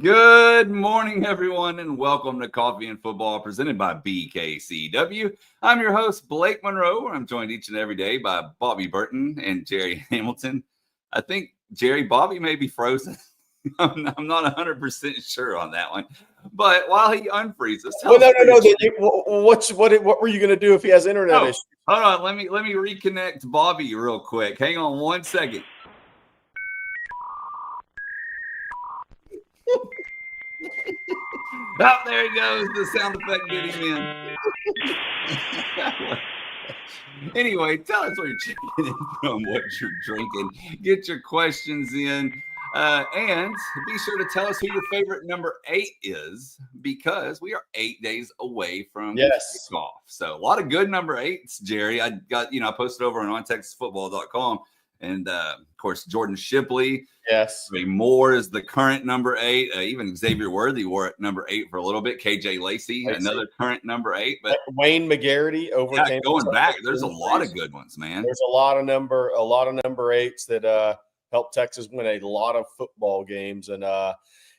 Good morning, everyone, and welcome to Coffee and Football presented by BKCW. I'm your host, Blake Monroe. I'm joined each and every day by Bobby Burton and Jerry Hamilton. I think, Jerry, Bobby may be frozen. I'm not 100% sure on that one. But while he unfreezes, no. What were you going to do if he has internet issues? Hold on. Let me reconnect Bobby real quick. Hang on one second. Oh, there he goes. The sound effect getting in. Anyway, tell us where you're checking in from, what you're drinking. Get your questions in. And be sure to tell us who your favorite number 8 is, because we are 8 days away from kickoff. So a lot of good number 8s, Jerry. I posted over on ontexasfootball.com. And, of course, Jordan Shipley. Yes. Ray Moore is the current number 8. Even Xavier Worthy wore at number 8 for a little bit. KJ Lacey, another current number 8. But Wayne McGarity overcame. Going back, there's a lot of good ones, man. There's a lot of number 8s that helped Texas win a lot of football games, and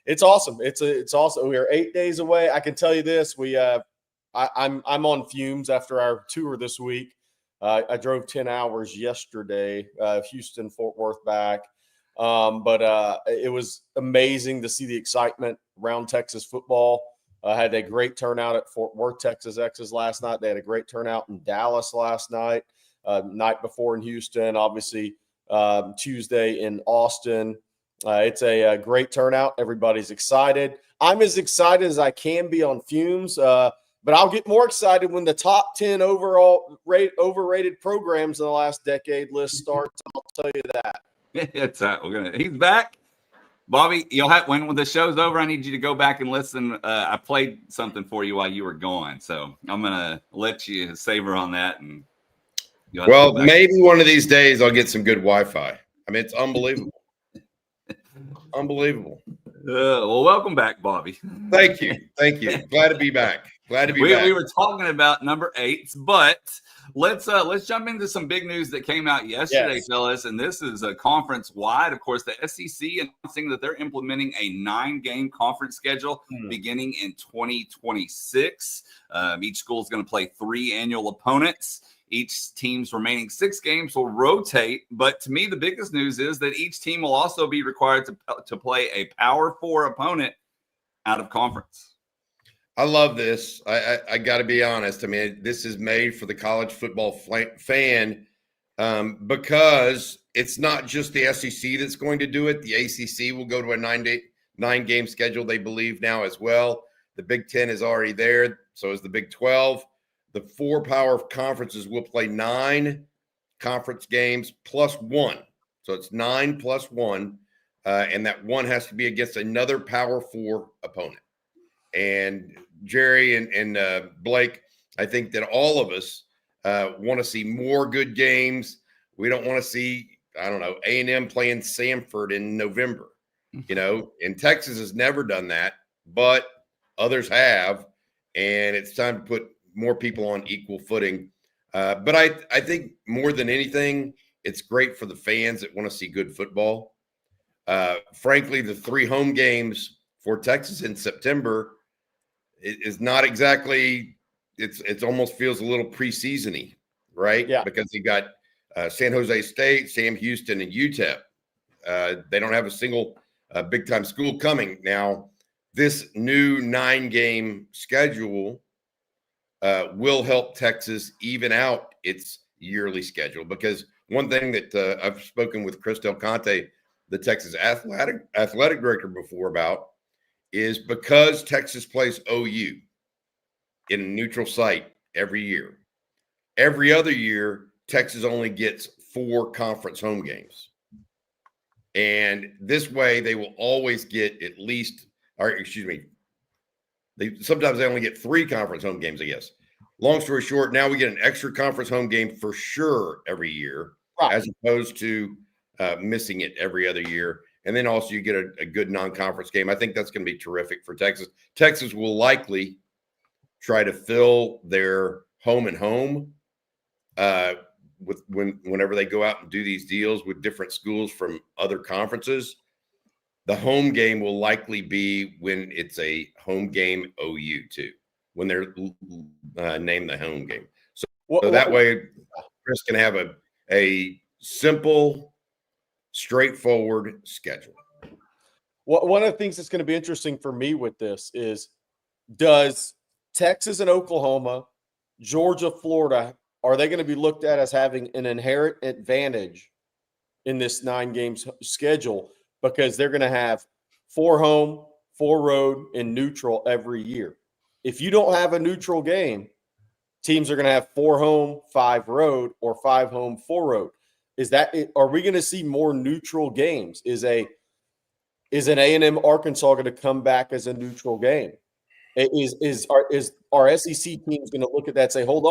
it's awesome. It's awesome. We are 8 days away. I can tell you this: I'm on fumes after our tour this week. I drove 10 hours yesterday, Houston, Fort Worth back. But it was amazing to see the excitement around Texas football. Had a great turnout at Fort Worth, Texas Exes last night. They had a great turnout in Dallas last night, night before in Houston, obviously Tuesday in Austin. It's a great turnout. Everybody's excited. I'm as excited as I can be on fumes. But I'll get more excited when the top 10 overrated programs in the last decade list starts. I'll tell you that. He's back. Bobby, when the show's over, I need you to go back and listen. I played something for you while you were gone, so I'm gonna let you savor on that. And maybe one of these days I'll get some good Wi-Fi. I mean, it's unbelievable. Unbelievable. Well, welcome back, Bobby. Thank you. Glad to be back. Back. We were talking about number 8s, but let's jump into some big news that came out yesterday, fellas. And this is a conference wide. Of course, the SEC announcing that they're implementing a 9-game conference schedule beginning in 2026. Each school is going to play 3 annual opponents. Each team's remaining 6 games will rotate. But to me, the biggest news is that each team will also be required to play a Power 4 opponent out of conference. I love this. I got to be honest. I mean, this is made for the college football fan because it's not just the SEC that's going to do it. The ACC will go to a 9-game schedule, they believe now as well. The Big Ten is already there. So is the Big 12. The 4 power conferences will play 9 conference games plus 1. So it's 9 plus 1. And that 1 has to be against another Power 4 opponent. And Jerry and Blake, I think that all of us want to see more good games. We don't want to see, A&M playing Samford in November. And Texas has never done that, but others have. And it's time to put more people on equal footing. But I think more than anything, it's great for the fans that want to see good football. Frankly, the 3 home games for Texas in September is not exactly, it's almost feels a little preseason-y, right? Yeah. Because you got San Jose State, Sam Houston, and UTEP. They don't have a single big-time school coming. Now, this new 9-game schedule will help Texas even out its yearly schedule, because one thing that I've spoken with Chris Del Conte, the Texas athletic director, before about, is because Texas plays OU in a neutral site every year. Every other year, Texas only gets 4 conference home games. And this way, they will always get at least, sometimes they only get 3 conference home games, I guess. Long story short, now we get an extra conference home game for sure every year, as opposed to missing it every other year. And then also you get a good non-conference game. I think that's going to be terrific for Texas. Texas will likely try to fill their home and home whenever they go out and do these deals with different schools from other conferences. The home game will likely be when it's a home game OU too, when they're named the home game. So that way Chris can have a simple, straightforward schedule. One of the things that's going to be interesting for me with this is, does Texas and Oklahoma, Georgia, Florida, are they going to be looked at as having an inherent advantage in this 9-game schedule because they're going to have 4 home, 4 road, and neutral every year? If you don't have a neutral game, teams are going to have 4 home, 5 road, or 5 home, 4 road. Are we going to see more neutral games? Is an A&M Arkansas going to come back as a neutral game? Is our SEC teams going to look at that and say, hold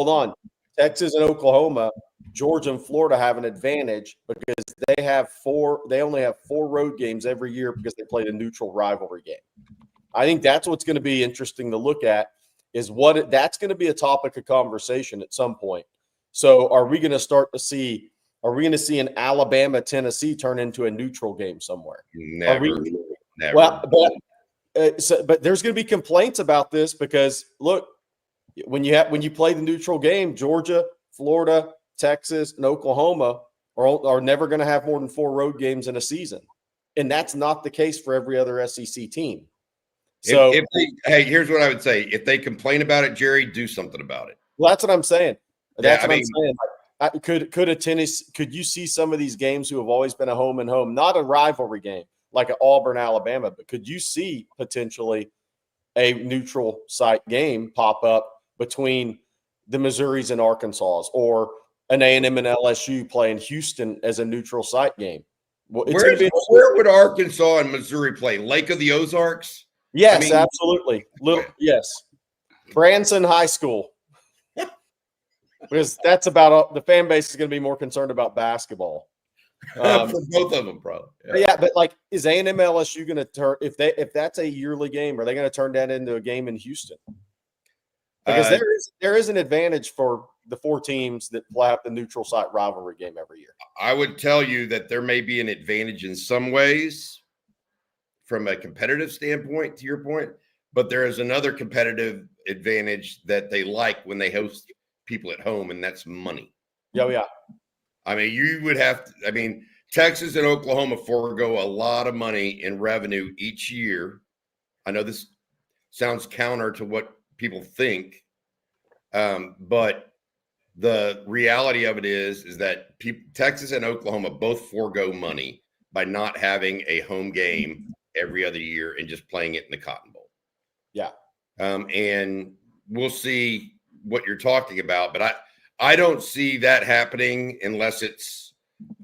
on, Texas and Oklahoma, Georgia and Florida have an advantage because they only have 4 road games every year because they played a neutral rivalry game. I think that's what's going to be interesting to look at, is that's going to be a topic of conversation at some point. So are we going to see an Alabama Tennessee turn into a neutral game somewhere? Never. Well, but there's going to be complaints about this because look, when you play the neutral game, Georgia, Florida, Texas, and Oklahoma are never going to have more than 4 road games in a season, and that's not the case for every other SEC team. So, here's what I would say: if they complain about it, Jerry, do something about it. Well, that's what I'm saying. I'm saying. Could you see some of these games who have always been a home and home, not a rivalry game like an Auburn, Alabama, but could you see potentially a neutral site game pop up between the Missouris and Arkansas, or an A&M and LSU playing Houston as a neutral site game? Well, where would Arkansas and Missouri play? Lake of the Ozarks? Yes, absolutely. Yes. Branson High School. Because that's about the fan base is going to be more concerned about basketball. For both of them, probably. Yeah, but like, is A&M LSU going to turn if that's a yearly game? Are they going to turn that into a game in Houston? Because there is an advantage for the 4 teams that have the neutral site rivalry game every year. I would tell you that there may be an advantage in some ways from a competitive standpoint, to your point, but there is another competitive advantage that they like when they host people at home, and that's money. Yeah. I mean, Texas and Oklahoma forego a lot of money in revenue each year. I know this sounds counter to what people think, but the reality of it is that Texas and Oklahoma both forego money by not having a home game every other year and just playing it in the Cotton Bowl. Yeah. And we'll see what you're talking about, but I don't see that happening unless it's,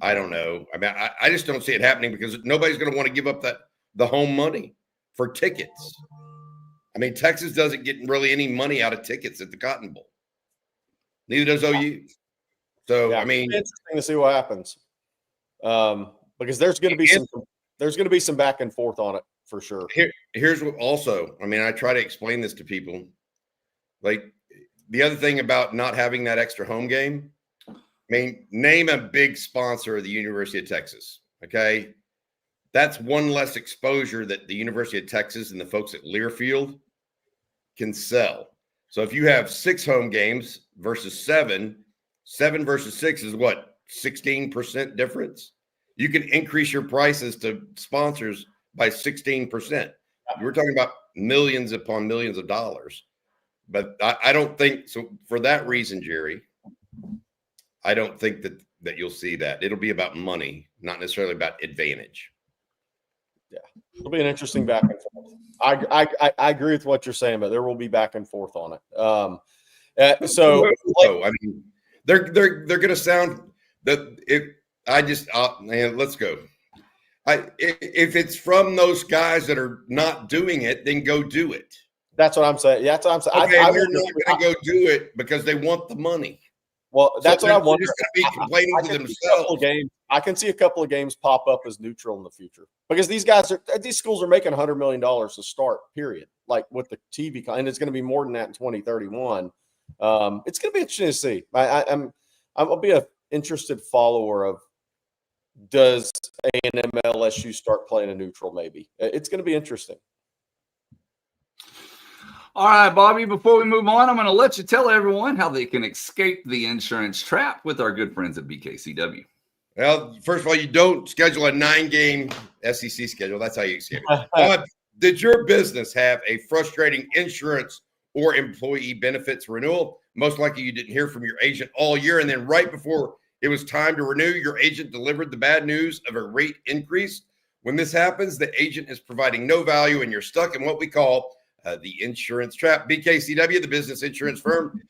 I don't know. I mean, I just don't see it happening because nobody's going to want to give up the home money for tickets. I mean, Texas doesn't get really any money out of tickets at the Cotton Bowl. Neither does OU. So, yeah, I mean, it's interesting to see what happens. Because there's going to be some back and forth on it for sure. Here's what also, I mean, I try to explain this to people. Like, the other thing about not having that extra home game, I mean, name a big sponsor of the University of Texas, okay? That's one less exposure that the University of Texas and the folks at Learfield can sell. So if you have 6 home games versus 7 versus 6 is what, 16% difference? You can increase your prices to sponsors by 16%. We're talking about millions upon millions of dollars. But I don't think so. For that reason, Jerry, I don't think that you'll see that. It'll be about money, not necessarily about advantage. Yeah, it'll be an interesting back and forth. I agree with what you're saying, but there will be back and forth on it. I mean, they're going to sound that it. Man, let's go. If it's from those guys that are not doing it, then go do it. That's what I'm saying. Yeah, that's what I'm saying. Okay, they're not going to go do it because they want the money. Well, that's what I wonder. They're just going to be complaining to themselves. I can see a couple of games pop up as neutral in the future because these schools are making $100 million to start. Period. Like with the TV, and it's going to be more than that in 2031. It's going to be interesting to see. I'll be an interested follower of does A&M LSU start playing a neutral? Maybe it's going to be interesting. All right, Bobby, before we move on, I'm going to let you tell everyone how they can escape the insurance trap with our good friends at BKCW. Well, first of all, you don't schedule a 9-game SEC schedule. That's how you escape it. Did your business have a frustrating insurance or employee benefits renewal? Most likely you didn't hear from your agent all year, and then right before it was time to renew, your agent delivered the bad news of a rate increase. When this happens, the agent is providing no value, and you're stuck in what we call the insurance trap. BKCW, the business insurance firm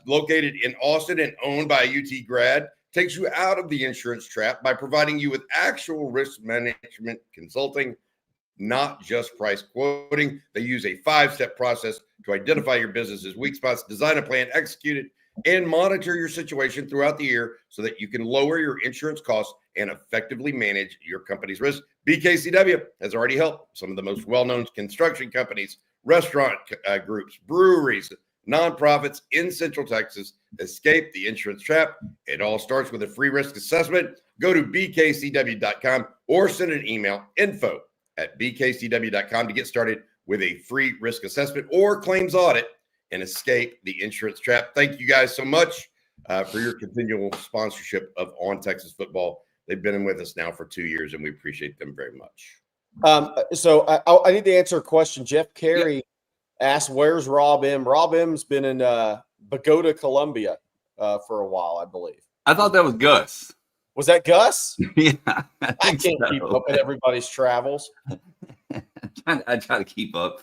located in Austin and owned by a UT grad, takes you out of the insurance trap by providing you with actual risk management consulting, not just price quoting. They use a 5-step process to identify your business's weak spots, design a plan, execute it, and monitor your situation throughout the year so that you can lower your insurance costs and effectively manage your company's risk. BKCW has already helped some of the most well-known construction companies, restaurant groups, breweries, nonprofits in Central Texas escape the insurance trap. It all starts with a free risk assessment. Go to bkcw.com or send an email, info@bkcw.com, to get started with a free risk assessment or claims audit and escape the insurance trap. Thank you guys so much for your continual sponsorship of On Texas Football. They've been with us now for 2 years, and we appreciate them very much. So I need to answer a question. Jeff Carey asked, where's Rob M? Rob M's been in Bogota, Colombia for a while, I believe. I thought that was Gus. Was that Gus? Yeah. I can't keep up with everybody's travels. I try to keep up.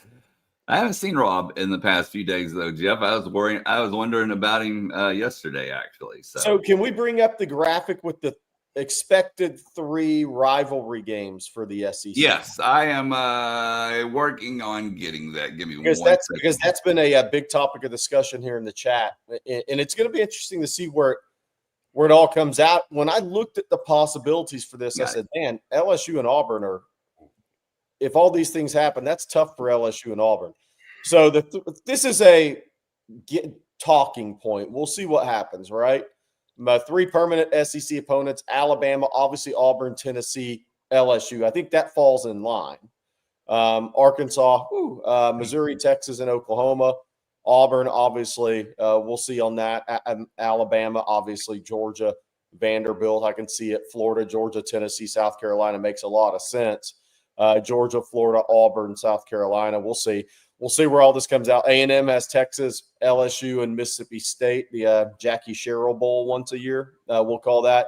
I haven't seen Rob in the past few days, though, Jeff. I was wondering about him yesterday, actually. So can we bring up the graphic with the expected 3 rivalry games for the SEC? Yes, I am working on getting that. Give me because that's been a big topic of discussion here in the chat, and it's going to be interesting to see where it all comes out. When I looked at the possibilities for this, I said, man, LSU and Auburn are, if all these things happen, that's tough for LSU and Auburn. So this is a talking point. We'll see what happens, right? My 3 permanent SEC opponents: Alabama, obviously Auburn, Tennessee, LSU. I think that falls in line. Arkansas, Missouri, Texas, and Oklahoma. Auburn, obviously, we'll see on that. Alabama, obviously, Georgia, Vanderbilt. I can see it. Florida, Georgia, Tennessee, South Carolina makes a lot of sense. Georgia, Florida, Auburn, South Carolina. We'll see. We'll see where all this comes out. A&M has Texas, LSU, and Mississippi State, the Jackie Sherrill Bowl once a year. We'll call that.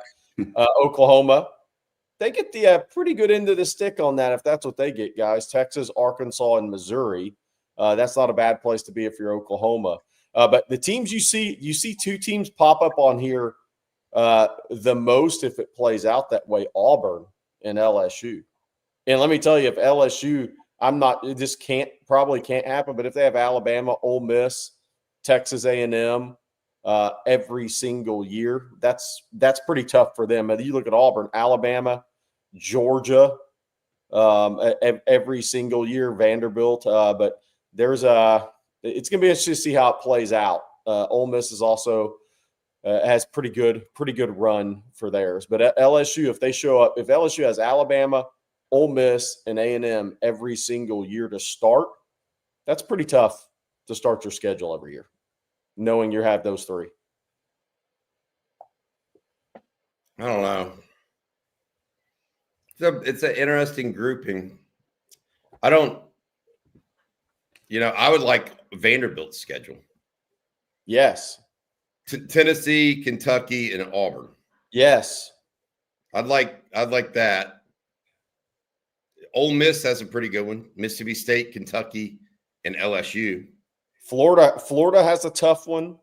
Oklahoma, they get the pretty good end of the stick on that if that's what they get, guys. Texas, Arkansas, and Missouri. That's not a bad place to be if you're Oklahoma. But the teams you see 2 teams pop up on here the most if it plays out that way: Auburn and LSU. And let me tell you, if LSU, this probably can't happen, but if they have Alabama, Ole Miss, Texas A&M every single year, that's pretty tough for them. And you look at Auburn, Alabama, Georgia every single year, Vanderbilt, but it's going to be interesting to see how it plays out. Ole Miss is also has pretty good run for theirs. But LSU, if they show up, if LSU has Alabama, Ole Miss, and A&M every single year to start, that's pretty tough to start your schedule every year, knowing you have those 3. I don't know. It's an interesting grouping. I would like Vanderbilt's schedule. Yes. Tennessee, Kentucky, and Auburn. Yes. I'd like that. Ole Miss has a pretty good one. Mississippi State, Kentucky, and LSU. Florida has a tough one.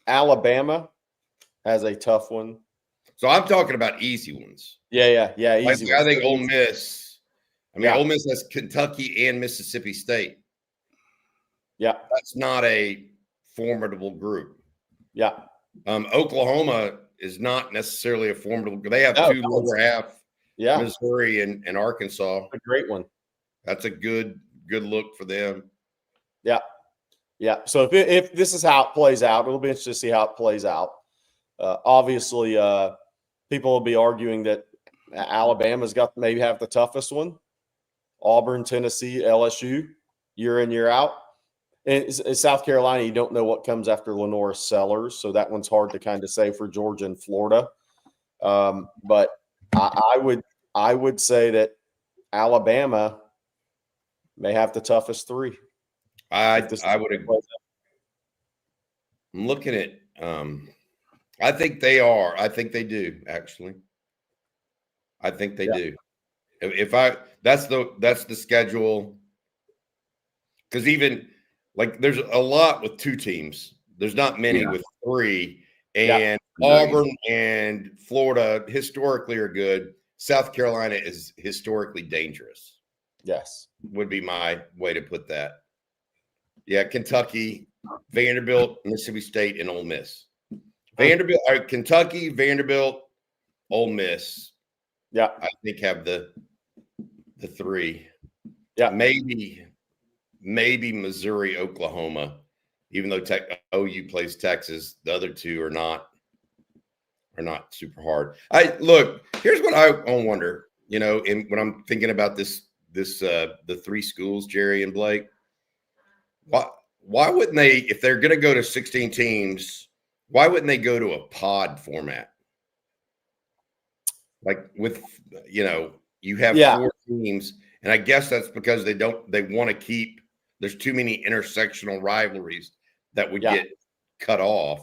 Alabama has a tough one. So I'm talking about easy ones. Yeah. Easy. I think Ole Miss. Ole Miss has Kentucky and Mississippi State. Yeah. That's not a formidable group. Yeah. Oklahoma is not necessarily a formidable group. They have 2 lower half. Yeah. Missouri and Arkansas. A great one. That's a good look for them. Yeah. Yeah. So if this is how it plays out, it'll be interesting to see how it plays out. Obviously, people will be arguing that Alabama's got maybe have the toughest one. Auburn, Tennessee, LSU, year in, year out. And South Carolina, you don't know what comes after Lenore Sellers, so that one's hard to kind of say for Georgia and Florida. But I would say that Alabama may have the toughest three. I would agree. I'm looking at I think they are. I think they do, actually. I think they do. That's the schedule. Because even like there's a lot with 2 teams. There's not many with 3. And Auburn and Florida historically are good. South Carolina is historically dangerous. Yes. Would be my way to put that. Yeah, Kentucky, Vanderbilt, Mississippi State, and Ole Miss. Kentucky, Vanderbilt, Ole Miss. Yeah, I think have the 3. Yeah, maybe Missouri, Oklahoma. Even though OU plays Texas, the other 2 are not super hard. Here's what I wonder. When I'm thinking about the 3 schools, Jerry and Blake. Why wouldn't they, if they're going to go to 16 teams, why wouldn't they go to a pod format? Like with, you have 4 teams, and I guess that's because they want to keep, there's too many intersectional rivalries that would get cut off.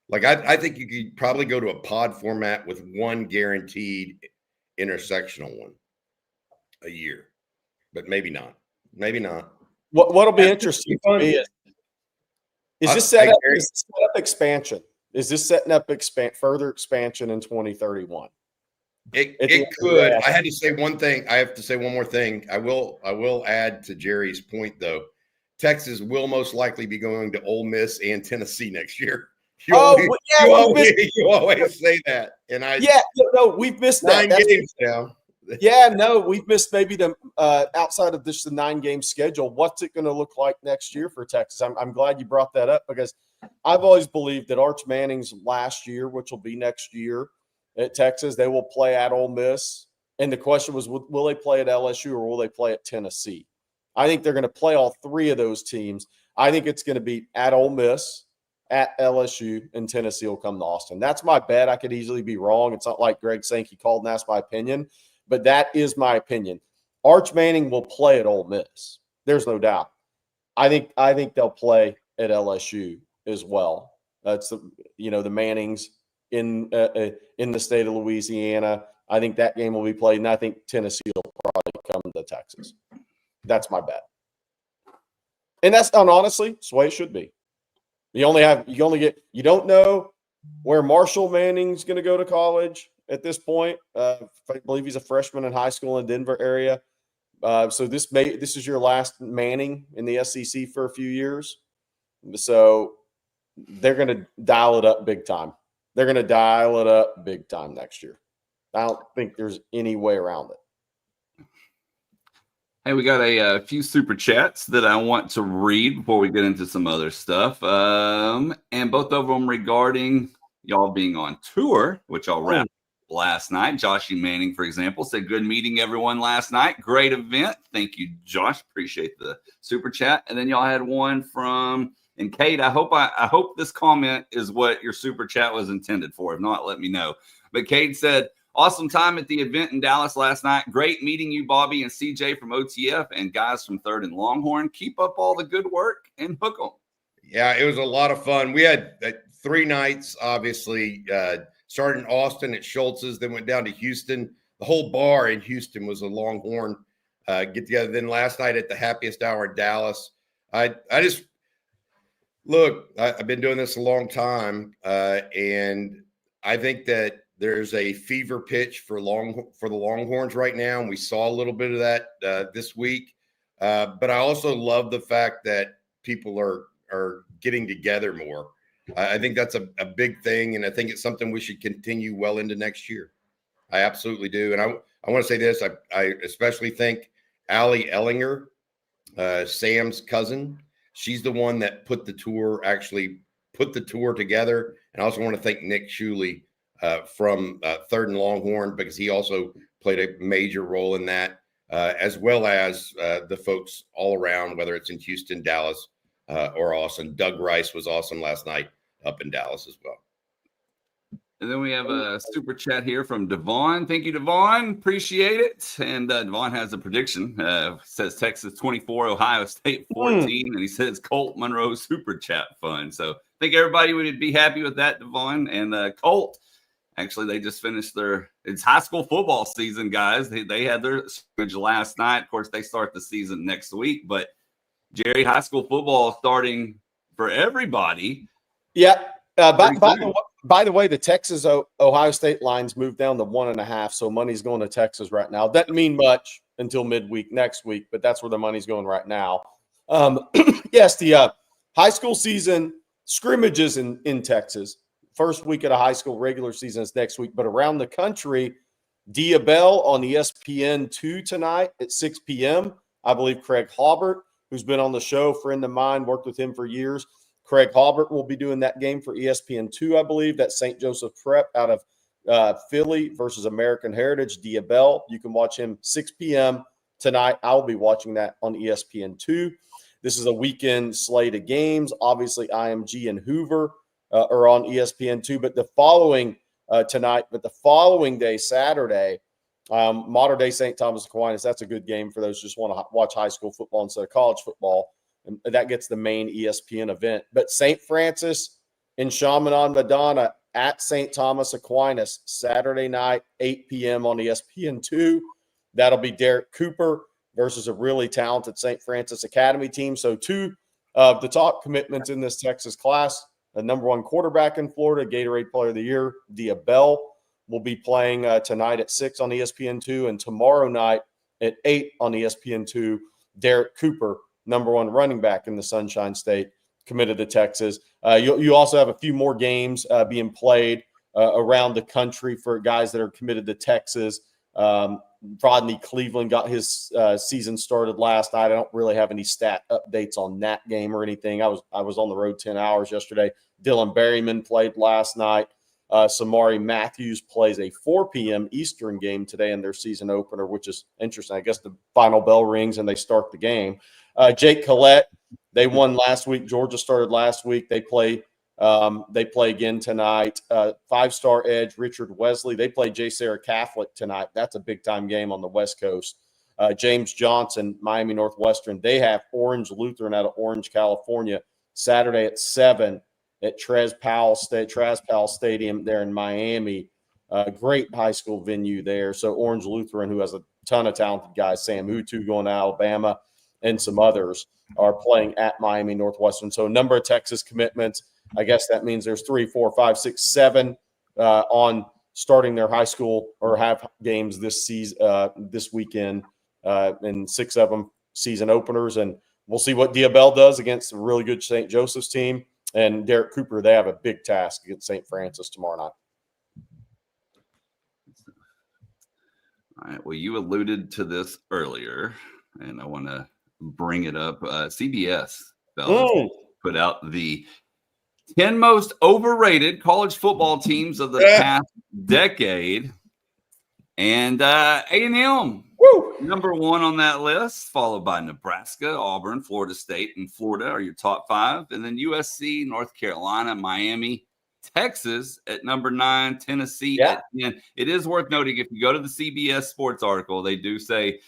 Like, I think you could probably go to a pod format with 1 guaranteed intersectional one a year, but maybe not. What'll be interesting to me is this set up expansion? Is this setting up further expansion in 2031? It could. I had to say one thing. I have to say one more thing. I will add to Jerry's point, though. Texas will most likely be going to Ole Miss and Tennessee next year. You always say that, and we've missed 9 games now. We've missed maybe the outside of this the 9-game schedule. What's it going to look like next year for Texas? I'm glad you brought that up because I've always believed that Arch Manning's last year, which will be next year at Texas, they will play at Ole Miss. And the question was, will they play at LSU or will they play at Tennessee? I think they're going to play all 3 of those teams. I think it's going to be at Ole Miss, at LSU, and Tennessee will come to Austin. That's my bet. I could easily be wrong. It's not like Greg Sankey called and asked my opinion. But that is my opinion. Arch Manning will play at Ole Miss. There's no doubt. I think they'll play at LSU as well. That's the Mannings in the state of Louisiana. I think that game will be played, and I think Tennessee will probably come to Texas. That's my bet. And honestly, that's the way it should be. You don't know where Marshall Manning's going to go to college at this point. I believe he's a freshman in high school in the Denver area. So this is your last Manning in the SEC for a few years. So they're going to dial it up big time. Next year. I don't think there's any way around it. Hey, we got a few super chats that I want to read before we get into some other stuff. And both of them regarding y'all being on tour, which I'll wrap last night. Joshy Manning, for example, said, "Good meeting everyone last night. Great event." Thank you, Josh. Appreciate the super chat. And then y'all had one from, and Kate, I hope this comment is what your super chat was intended for. If not, let me know. But Kate said, "Awesome time at the event in Dallas last night. Great meeting you, Bobby and CJ from OTF and guys from 3rd and Longhorn. Keep up all the good work and hook 'em." Yeah, it was a lot of fun. We had 3 nights, obviously, started in Austin at Schultz's, then went down to Houston. The whole bar in Houston was a Longhorn get together. Then last night at the Happiest Hour in Dallas. I've been doing this a long time, and I think that there's a fever pitch for the Longhorns right now, and we saw a little bit of that this week. But I also love the fact that people are getting together more. I think that's a big thing, and I think it's something we should continue well into next year. I absolutely do. And I want to say this. I especially think Allie Ehlinger, Sam's cousin. She's the one that put the tour together. And I also want to thank Nick Shuley from Third and Longhorn, because he also played a major role in that, as well as the folks all around, whether it's in Houston, Dallas, or Austin. Doug Rice was awesome last night up in Dallas as well. And then we have a super chat here from Devon. Thank you, Devon. Appreciate it. And Devon has a prediction. Says Texas 24, Ohio State 14. And he says Colt Monroe super chat fun. So I think everybody would be happy with that, Devon. And Colt, actually, they just finished it's high school football season, guys. They had their scrimmage last night. Of course, they start the season next week. But, Jerry, high school football starting for everybody. Yeah. By the way, the Texas Ohio State lines moved down to 1.5, so money's going to Texas right now. Doesn't mean much until midweek next week, but that's where the money's going right now. Yes, the high school season scrimmages in Texas. First week of the high school regular season is next week, but around the country, Diabell on ESPN2 tonight at 6 p.m. I believe Craig Halbert, who's been on the show, friend of mine, worked with him for years. Craig Halbert will be doing that game for ESPN2, I believe. That's St. Joseph Prep out of Philly versus American Heritage. Diabell, you can watch him 6 p.m. tonight. I'll be watching that on ESPN2. This is a weekend slate of games. Obviously, IMG and Hoover are on ESPN2. But the following tonight, but the following day, Saturday, Modern Day St. Thomas Aquinas. That's a good game for those who just want to watch high school football instead of college football. And that gets the main ESPN event. But St. Francis in Chaminade, Madonna at St. Thomas Aquinas, Saturday night, 8 p.m. on ESPN2. That'll be Derek Cooper versus a really talented St. Francis Academy team. So two of the top commitments in this Texas class, the number one quarterback in Florida, Gatorade Player of the Year, Diabell, will be playing tonight at 6 on ESPN2. And tomorrow night at 8 on ESPN2, Derek Cooper, number one running back in the Sunshine State, committed to Texas. You also have a few more games being played around the country for guys that are committed to Texas. Rodney Cleveland got his season started last night. I don't really have any stat updates on that game or anything. I was on the road 10 hours yesterday. Dylan Berryman played last night. Samari Matthews plays a 4 p.m. Eastern game today in their season opener, which is interesting. I guess the final bell rings and they start the game. Jake Collette, they won last week. Georgia started last week. They play again tonight. Five-star edge Richard Wesley. They play J. Sarah Catholic tonight. That's a big-time game on the West Coast. James Johnson, Miami Northwestern. They have Orange Lutheran out of Orange, California, Saturday at 7 at Trez Powell Stadium there in Miami. Great high school venue there. So Orange Lutheran, who has a ton of talented guys, Sam Utu going to Alabama, and some others are playing at Miami Northwestern. So a number of Texas commitments. I guess that means there's 3, 4, 5, 6, 7 on starting their high school or have games this season, this weekend, and 6 of them season openers. And we'll see what Diabell does against a really good St. Joseph's team. And Derek Cooper, they have a big task against St. Francis tomorrow night. All right. Well, you alluded to this earlier, and I want to bring it up. CBS put out the 10 most overrated college football teams of the past decade. And A&M, number one on that list, followed by Nebraska, Auburn, Florida State, and Florida are your top 5. And then USC, North Carolina, Miami, Texas at number 9, Tennessee at 10. It is worth noting, if you go to the CBS Sports article, they do say,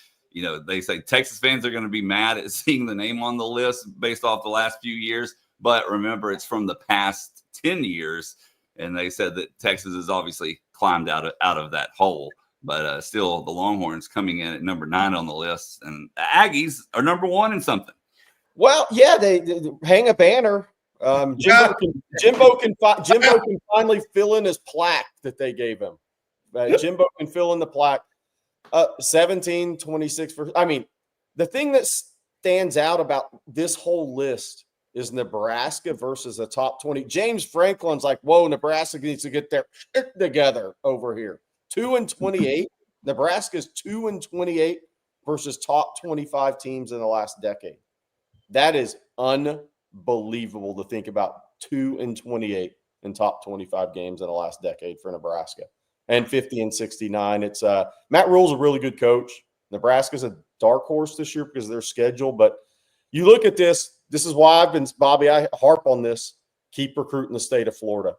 they say Texas fans are going to be mad at seeing the name on the list based off the last few years. But remember, it's from the past 10 years. And they said that Texas has obviously climbed out of that hole. But still, the Longhorns coming in at number 9 on the list. And the Aggies are number 1 in something. Well, yeah, they hang a banner. Jimbo can finally fill in his plaque that they gave him. Jimbo can fill in the plaque. 17-26. I mean, the thing that stands out about this whole list is Nebraska versus the top 20. James Franklin's like, whoa, Nebraska needs to get their shit together over here. 2-28. Nebraska's 2-28 versus top 25 teams in the last decade. That is unbelievable to think about. 2-28 in top 25 games in the last decade for Nebraska, and 50-69. It's Matt Rule's a really good coach. Nebraska's a dark horse this year because of their schedule. But you look at this. This is why Bobby, I harp on this. Keep recruiting the state of Florida,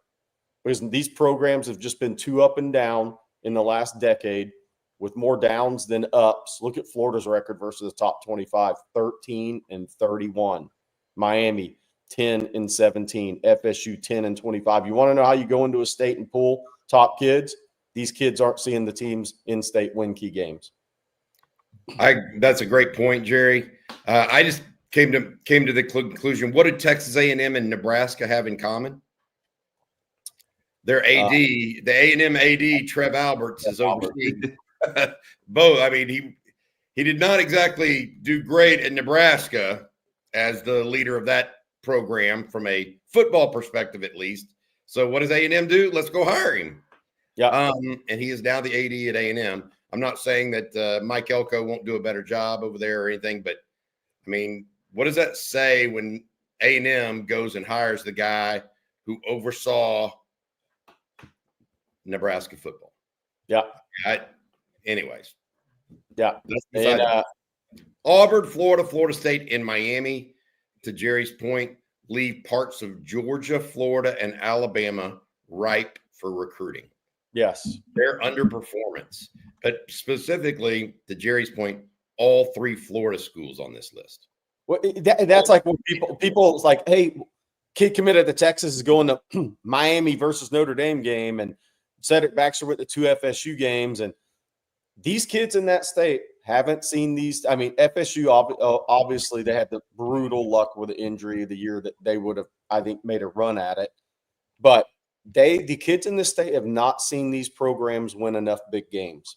because these programs have just been too up and down in the last decade, with more downs than ups. Look at Florida's record versus the top 25, 13-31. Miami, 10-17. FSU, 10-25. You want to know how you go into a state and pull top kids? These kids aren't seeing the teams in-state win key games. That's a great point, Jerry. I just came to the conclusion. What did Texas A&M and Nebraska have in common? Their AD, the A&M AD, Trev Alberts, is overseeing both. I mean, he did not exactly do great in Nebraska as the leader of that program from a football perspective, at least. So what does A&M do? Let's go hire him. Yeah. And he is now the AD at A&M. I'm not saying that Mike Elko won't do a better job over there or anything, but I mean, what does that say when A&M goes and hires the guy who oversaw Nebraska football? Yeah. Anyways. Yeah. And, Auburn, Florida State, and Miami, to Jerry's point, leave parts of Georgia, Florida, and Alabama ripe for recruiting. Yes. Their underperformance. But specifically, to Jerry's point, all 3 Florida schools on this list. Well, that's like when people it's like, hey, kid committed to Texas is going to Miami versus Notre Dame game, and Cedric Baxter with the 2 FSU games, and these kids in that state haven't seen these. I mean, FSU obviously they had the brutal luck with the injury of the year that they would have, I think, made a run at it, but the kids in this state have not seen these programs win enough big games,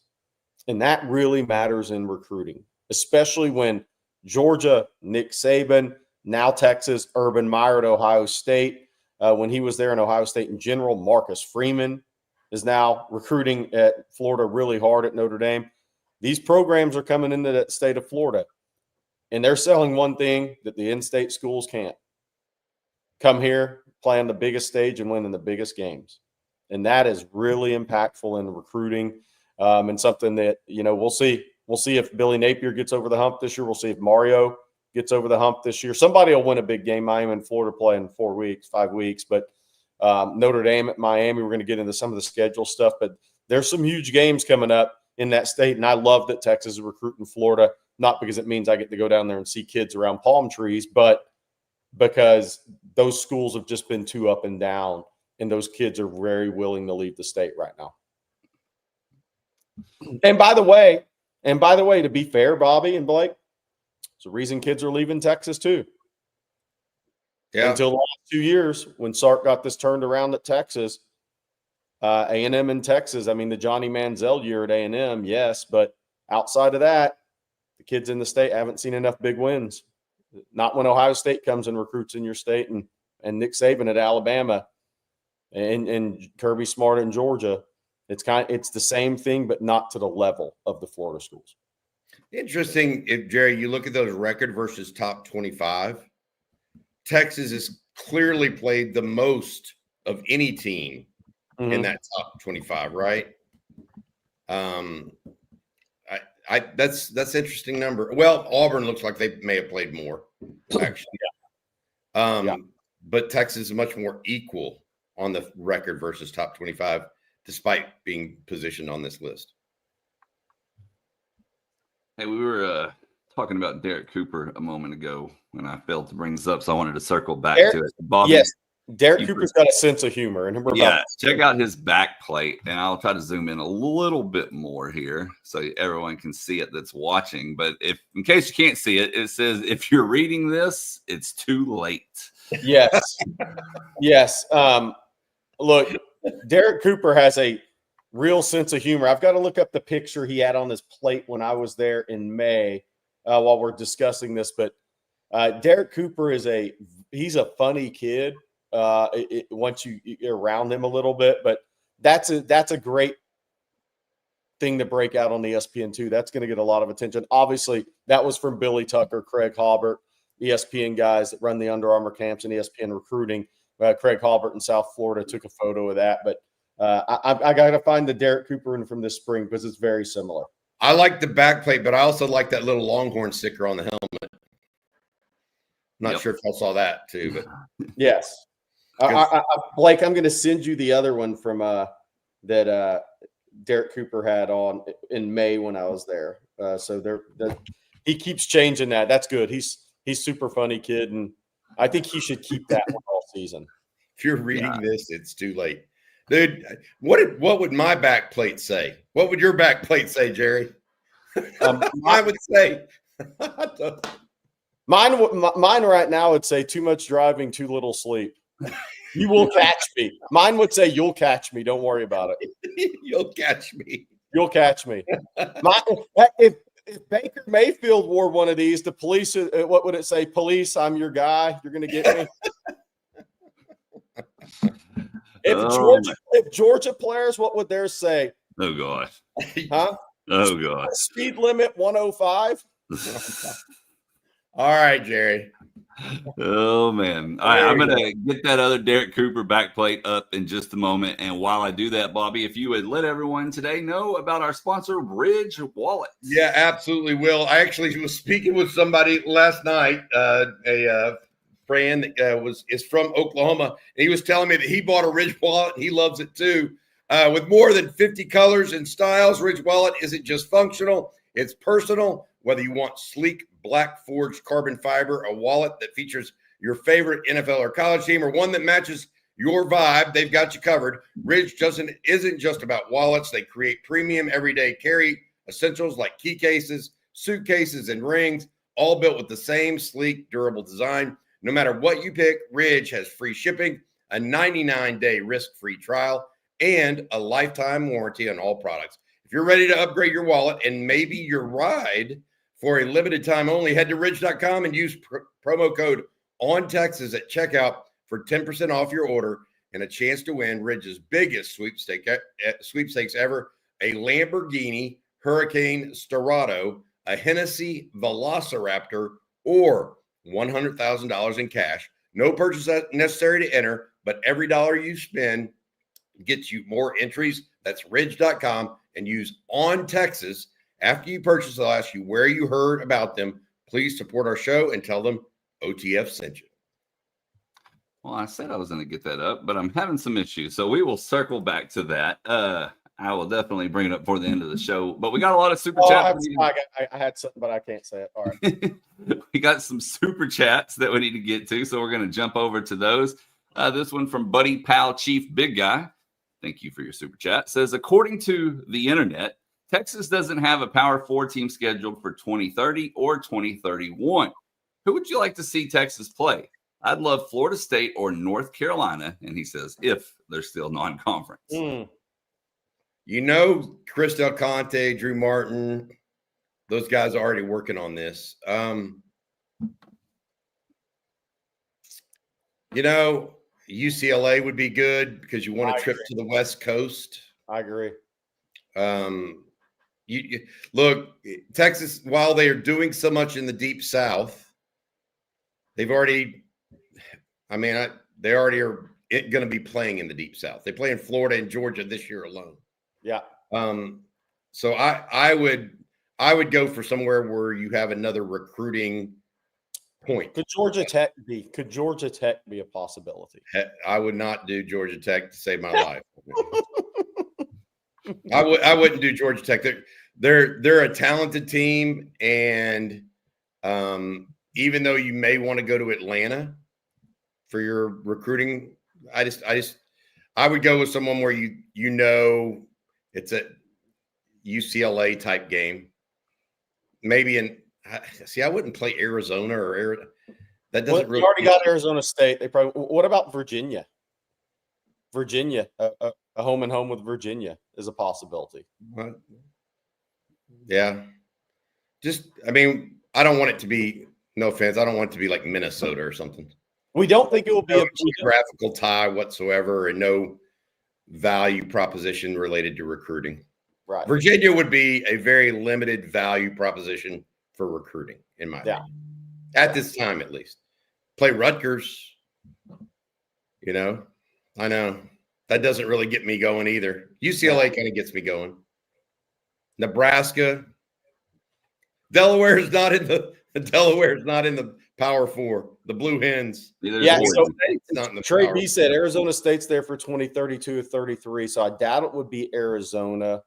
and that really matters in recruiting, especially when Georgia, Nick Saban, now Texas, Urban Meyer at Ohio State. When he was there in Ohio State in general, Marcus Freeman is now recruiting at Florida really hard at Notre Dame. These programs are coming into the state of Florida, and they're selling one thing that the in-state schools can't. Come here, play on the biggest stage, and win in the biggest games. And that is really impactful in recruiting, and something that, we'll see. We'll see if Billy Napier gets over the hump this year. We'll see if Mario gets over the hump this year. Somebody will win a big game. Miami and Florida play in 5 weeks. But Notre Dame at Miami, we're going to get into some of the schedule stuff. But there's some huge games coming up in that state. And I love that Texas is recruiting Florida, not because it means I get to go down there and see kids around palm trees, but because those schools have just been too up and down, and those kids are very willing to leave the state right now. And by the way, to be fair, Bobby and Blake, it's the reason kids are leaving Texas too. Yeah. Until the last 2 years, when Sark got this turned around at Texas, A&M in Texas. I mean, the Johnny Manziel year at A&M, yes, but outside of that, the kids in the state haven't seen enough big wins. Not when Ohio State comes and recruits in your state, and Nick Saban at Alabama, and Kirby Smart in Georgia. It's the same thing, but not to the level of the Florida schools. Interesting, Jerry, you look at those record versus top 25. Texas has clearly played the most of any team in that top 25, right? That's interesting number. Well, Auburn looks like they may have played more, actually. But Texas is much more equal on the record versus top 25, despite being positioned on this list. Hey, we were talking about Derek Cooper a moment ago when I failed to bring this up, so I wanted to circle back to it. Bobby, yes, Derek Cooper's got a sense of humor. And check out his back plate, and I'll try to zoom in a little bit more here so everyone can see it that's watching. But in case you can't see it, it says, if you're reading this, it's too late. Yes. Yes. Look, Derek Cooper has a real sense of humor. I've got to look up the picture he had on his plate when I was there in May while we're discussing this. But Derek Cooper he's a funny kid once you're around him a little bit. But that's a great thing to break out on ESPN2. That's going to get a lot of attention. Obviously, that was from Billy Tucker, Craig Hobart, ESPN guys that run the Under Armour camps and ESPN recruiting. Craig Halbert in South Florida took a photo of that. But I got to find the Derek Cooper one from this spring because it's very similar. I like the backplate, but I also like that little Longhorn sticker on the helmet. Not sure if I saw that too, but yes. Blake, I'm going to send you the other one from that Derek Cooper had on in May when I was there. So he keeps changing that. That's good. He's super funny kid, and I think he should keep that one all season. If you're reading this, it's too late. Dude, what would my back plate say? What would your back plate say, Jerry? I would say mine right now would say too much driving, too little sleep. You will catch me. Mine would say you'll catch me. Don't worry about it. You'll catch me. You'll catch me. If Baker Mayfield wore one of these, the police, what would it say? Police, I'm your guy. You're going to get me. If Georgia players, what would theirs say? Oh, gosh. Huh? Oh, gosh. Speed limit 105. All right, Jerry. Oh, man. All right, I'm going to get that other Derek Cooper backplate up in just a moment. And while I do that, Bobby, if you would let everyone today know about our sponsor, Ridge Wallet. Yeah, absolutely will. I actually was speaking with somebody last night, a friend that is from Oklahoma, and he was telling me that he bought a Ridge Wallet. And he loves it too. With more than 50 colors and styles, Ridge Wallet isn't just functional, it's personal. Whether you want sleek, black forged carbon fiber, a wallet that features your favorite NFL or college team, or one that matches your vibe, they've got you covered. Ridge isn't just about wallets. They create premium everyday carry essentials like key cases, suitcases, and rings, all built with the same sleek, durable design. No matter what you pick, Ridge has free shipping, a 99-day risk-free trial, and a lifetime warranty on all products. If you're ready to upgrade your wallet and maybe your ride for a limited time only, head to ridge.com and use promo code ONTexas at checkout for 10% off your order and a chance to win Ridge's biggest sweepstakes ever, a Lamborghini Hurricane Storado, a Hennessy Velociraptor, or $100,000 in cash. No purchase necessary to enter, but every dollar you spend gets you more entries. That's ridge.com, and use ONTexas. After you purchase, they'll ask you where you heard about them. Please support our show and tell them OTF sent you. Well, I said I was going to get that up, but I'm having some issues. So we will circle back to that. I will definitely bring it up before the end of the show. But we got a lot of super chats. I had something, but I can't say it. All right. We got some super chats that we need to get to. So we're going to jump over to those. This one from Buddy Pal Chief Big Guy. Thank you for your super chat. Says, according to the internet, Texas doesn't have a Power 4 team scheduled for 2030 or 2031. Who would you like to see Texas play? I'd love Florida State or North Carolina. And he says, if they're still non-conference. You know, Chris Del Conte, Drew Martin, those guys are already working on this. You know, UCLA would be good because you want a trip to the West Coast. I agree. You look, Texas, while they are doing so much in the Deep South, they already are going to be playing in the Deep South. They play in Florida and Georgia this year alone. Yeah. So I would go for somewhere where you have another recruiting point. Could Georgia Tech be a possibility? I would not do Georgia Tech to save my life. I wouldn't do Georgia Tech. They're a talented team, and even though you may want to go to Atlanta for your recruiting, I would go with someone where you know it's a UCLA type game. Maybe I wouldn't play Arizona or that doesn't really. We already got Arizona State. What about Virginia? Virginia, a home and home with Virginia is a possibility. Yeah. I don't want it to be, no offense, I don't want it to be like Minnesota or something. We don't think it will be a geographical tie whatsoever and no value proposition related to recruiting. Right. Virginia would be a very limited value proposition for recruiting, in my opinion. At this time, at least. Play Rutgers. You know, I know that doesn't really get me going either. UCLA kind of gets me going. Nebraska, Delaware is not in the Power Four. The Blue Hens. Yeah, so not in the Trey Power B said Arizona State's there for 2032 or 33, so I doubt it would be Arizona.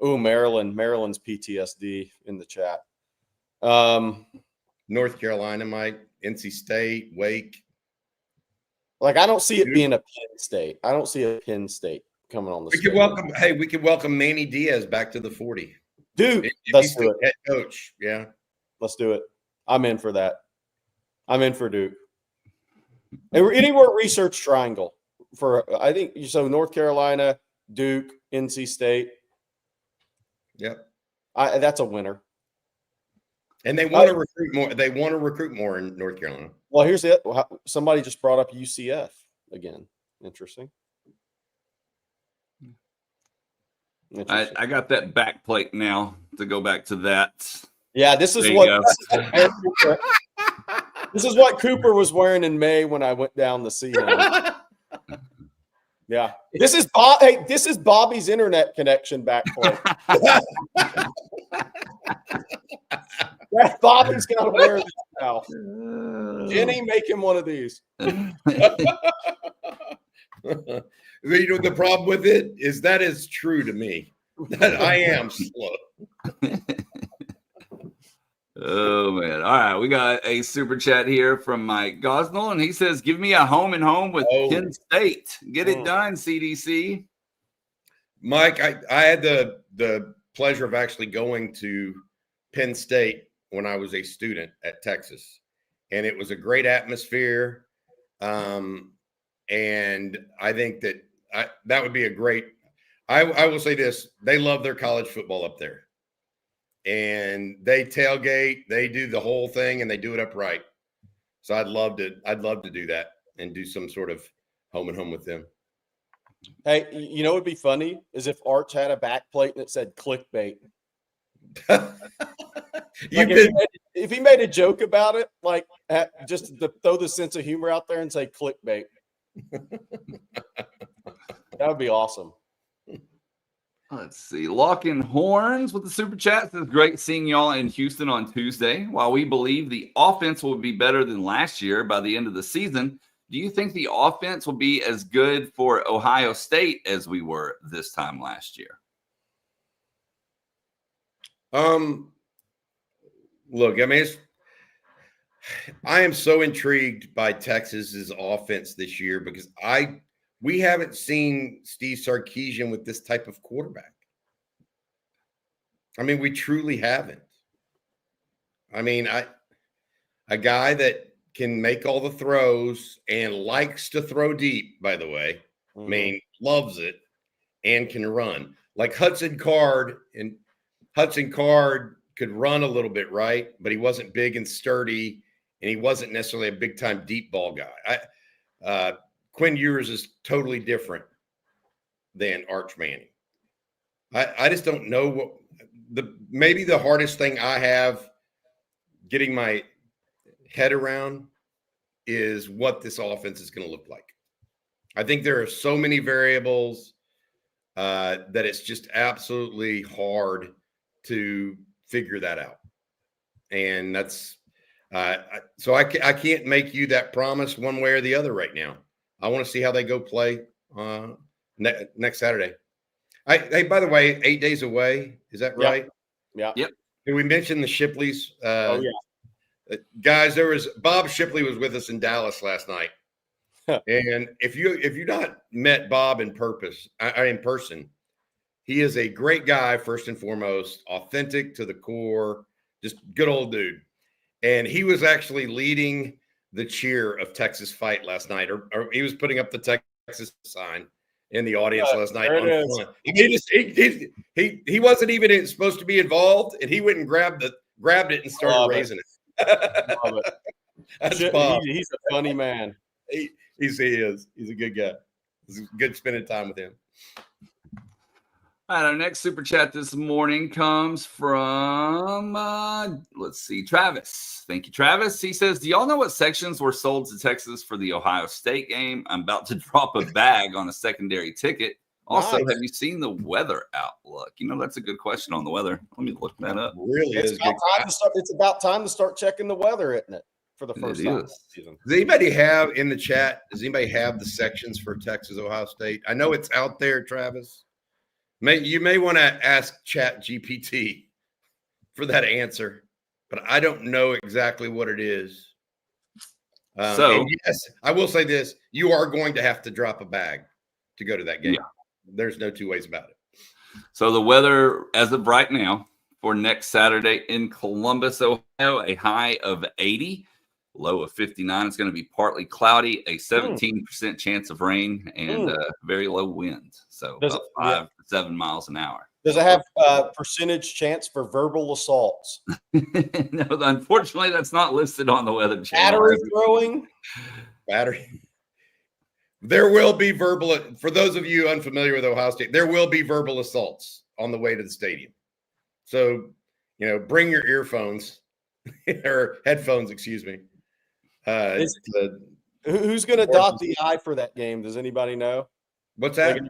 Oh, Maryland's PTSD in the chat. North Carolina, Mike, NC State, Wake. Like, I don't see it being a Penn State. I don't see a Penn State coming on the We could welcome Manny Diaz back to the 40. Dude, let's do it. Head coach, yeah. Let's do it. I'm in for that. I'm in for Duke. Anywhere research triangle for, I think, so North Carolina, Duke, NC State. Yep. That's a winner. And they want to recruit more. They want to recruit more in North Carolina. Well, here's it. Somebody just brought up UCF again. Interesting. I got that backplate now to go back to that. Yeah, this is what Cooper was wearing in May when I went down to see him. Yeah, this is Bobby's internet connection backplate. Bobby's got to wear this now. Jenny, make him one of these. You know, the problem with it is that is true to me. That I am slow. Oh, man. All right. We got a super chat here from Mike Gosnell, and he says, give me a home and home with Penn State. Get it done, CDC. Mike, I had the pleasure of actually going to Penn State when I was a student at Texas, and it was a great atmosphere. And I think that that would be a great – I will say this. They love their college football up there. And they tailgate, they do the whole thing, and they do it upright. So I'd love to do that and do some sort of home and home with them. Hey, you know what would be funny is if Arch had a backplate and it said clickbait. If he made a joke about it, like just to throw the sense of humor out there and say clickbait. That would be awesome. Let's see. Locking Horns with the super chat says, great seeing y'all in Houston on Tuesday. While we believe the offense will be better than last year by the end of the season, do you think the offense will be as good for Ohio State as we were this time last year? Look, I mean, I am so intrigued by Texas's offense this year because we haven't seen Steve Sarkisian with this type of quarterback. I mean, we truly haven't. I mean, a guy that can make all the throws and likes to throw deep, by the way. Mm-hmm. I mean, loves it and can run. Like Hudson Card could run a little bit, right? But he wasn't big and sturdy, and he wasn't necessarily a big-time deep ball guy. Quinn Ewers is totally different than Arch Manning. I just don't know what maybe the hardest thing I have getting my head around is what this offense is going to look like. I think there are so many variables that it's just absolutely hard to figure that out. And that's so I can't make you that promise one way or the other right now. I want to see how they go play next Saturday. Hey, by the way, 8 days away. Is that right? Yeah. Yep. Did we mention the Shipleys? Yeah. Guys, Bob Shipley was with us in Dallas last night. And if you not met Bob in person, he is a great guy, first and foremost, authentic to the core, just good old dude. And he was actually leading the cheer of Texas fight last night, or he was putting up the Texas sign in the audience last night. He wasn't even supposed to be involved, and he went and grabbed it and started raising it. Love it. That's Bob. He's a funny man. He is. He's a good guy. It's good spending time with him. All right, our next super chat this morning comes from, let's see, Travis. Thank you, Travis. He says, do y'all know what sections were sold to Texas for the Ohio State game? I'm about to drop a bag on a secondary ticket. Also, Nice. have you seen the weather outlook? That's a good question on the weather. Let me look that up. Really It's is about, good. time to start, it's about time to start checking the weather, isn't it? For the first time this season. Does anybody have in the chat? Does anybody have the sections for Texas Ohio State? I know it's out there, Travis. You may want to ask Chat GPT for that answer, but I don't know exactly what it is. And yes, I will say this: you are going to have to drop a bag to go to that game. Yeah. There's no two ways about it. So the weather as of right now for next Saturday in Columbus, Ohio, a high of 80. Low of 59. It's going to be partly cloudy, a 17% chance of rain, and very low winds. So about 5 to 7 miles an hour. Does it have percentage chance for verbal assaults? No, unfortunately, that's not listed on the weather channel. Battery throwing? Battery. There will be verbal, for those of you unfamiliar with Ohio State, there will be verbal assaults on the way to the stadium. So, bring your earphones or headphones, excuse me. Who's going to dot the I for that game? Does anybody know? What's that?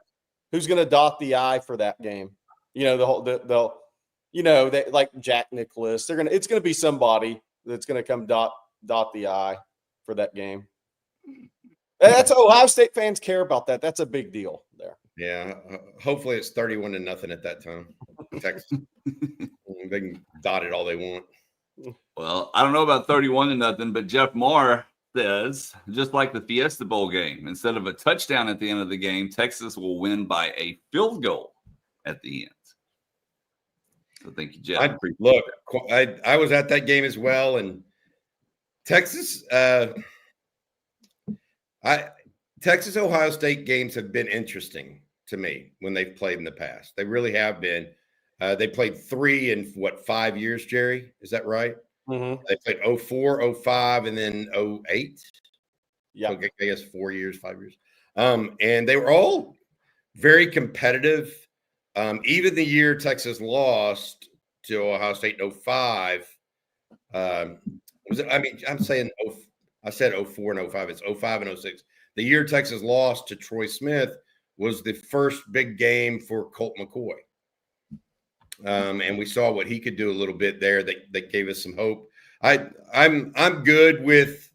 Who's going to dot the I for that game? Like Jack Nicklaus. It's going to be somebody that's going to come dot the I for that game. That's Ohio State fans care about that. That's a big deal there. Yeah. Hopefully it's 31-0 at that time. Texas. They can dot it all they want. Well, I don't know about 31-0, but Jeff Marr says, just like the Fiesta Bowl game, instead of a touchdown at the end of the game, Texas will win by a field goal at the end. So thank you, Jeff. I was at that game as well, and Texas, Texas Ohio State games have been interesting to me when they've played in the past. They really have been. They played 3 in 5 years, Jerry? Is that right? Mm-hmm. They played 04, 05, and then 08. Yeah. So I guess 4 years, 5 years. And they were all very competitive. Even the year Texas lost to Ohio State in 05. I said 04 and 05. It's 05 and 06. The year Texas lost to Troy Smith was the first big game for Colt McCoy. And we saw what he could do a little bit there that gave us some hope. I'm good with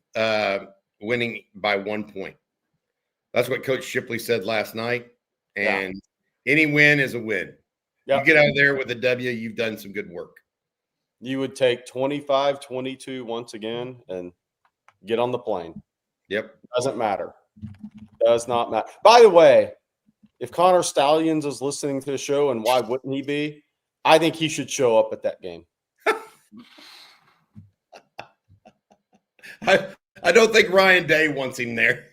winning by 1 point. That's what Coach Shipley said last night. And any win is a win. Yep. You get out of there with a W, you've done some good work. You would take 25-22 once again and get on the plane. Yep. Doesn't matter. Does not matter. By the way, if Connor Stallions is listening to the show, and why wouldn't he be? I think he should show up at that game. I don't think Ryan Day wants him there.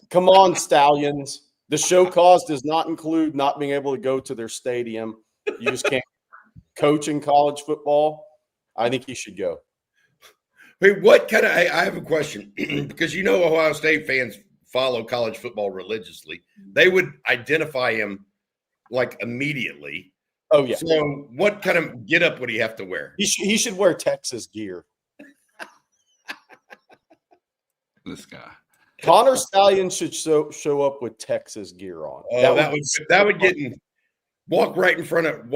Come on, Stallions. The show cause does not include not being able to go to their stadium. You just can't coach in college football. I think he should go. Wait, what kind of – I have a question because Ohio State fans follow college football religiously. They would identify him like immediately. Oh, yeah. So what kind of getup would he have to wear? He should wear Texas gear. This guy. Connor Stallion should show up with Texas gear on. Oh, that would get him walk right in front of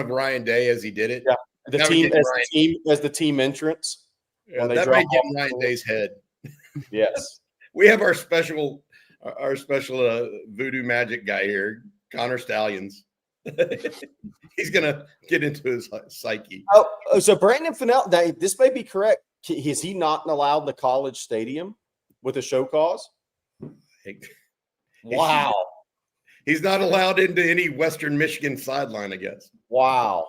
Ryan Day as he did it. Yeah, as the team entrance. Yeah, that may get in Ryan Day's head. Yes, we have our special voodoo magic guy here, Connor Stallions. He's gonna get into his psyche. Oh, so Brandon Fennell, this may be correct. Is he not allowed in the college stadium with a show cause? Wow. He's not allowed into any Western Michigan sideline, I guess. Wow.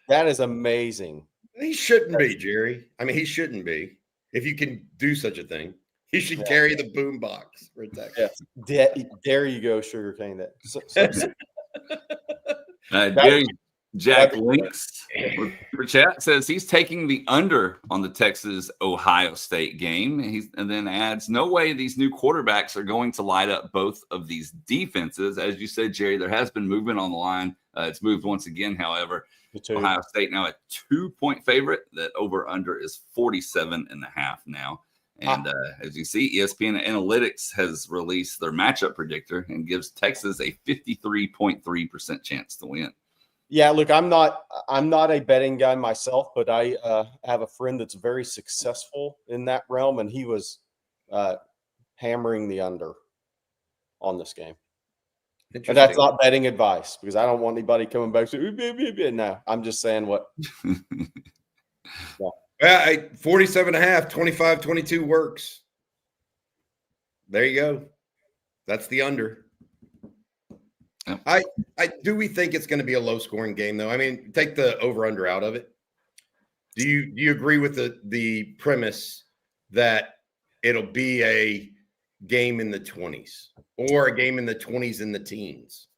That is amazing. He shouldn't be, Jerry. I mean, he shouldn't be. If you can do such a thing, he should carry the boom box for Texas. Yeah. There you go, sugarcane that. Jack Links for chat says he's taking the under on the Texas Ohio State game. And then adds, no way these new quarterbacks are going to light up both of these defenses. As you said, Jerry, there has been movement on the line. It's moved once again, however. Ohio State now a 2-point favorite. That over under is 47.5 now. And as you see, ESPN Analytics has released their matchup predictor and gives Texas a 53.3% chance to win. Yeah, look, I'm not a betting guy myself, but I have a friend that's very successful in that realm, and he was hammering the under on this game. And that's not betting advice, because I don't want anybody coming back to no. I'm just saying what. Yeah, 47.5, 25-22 works. There you go. That's the under. Yep. Do we think it's going to be a low scoring game though? I mean, take the over under out of it. Do you agree with the premise that it'll be a game in the 20s or a game in the 20s in the teens?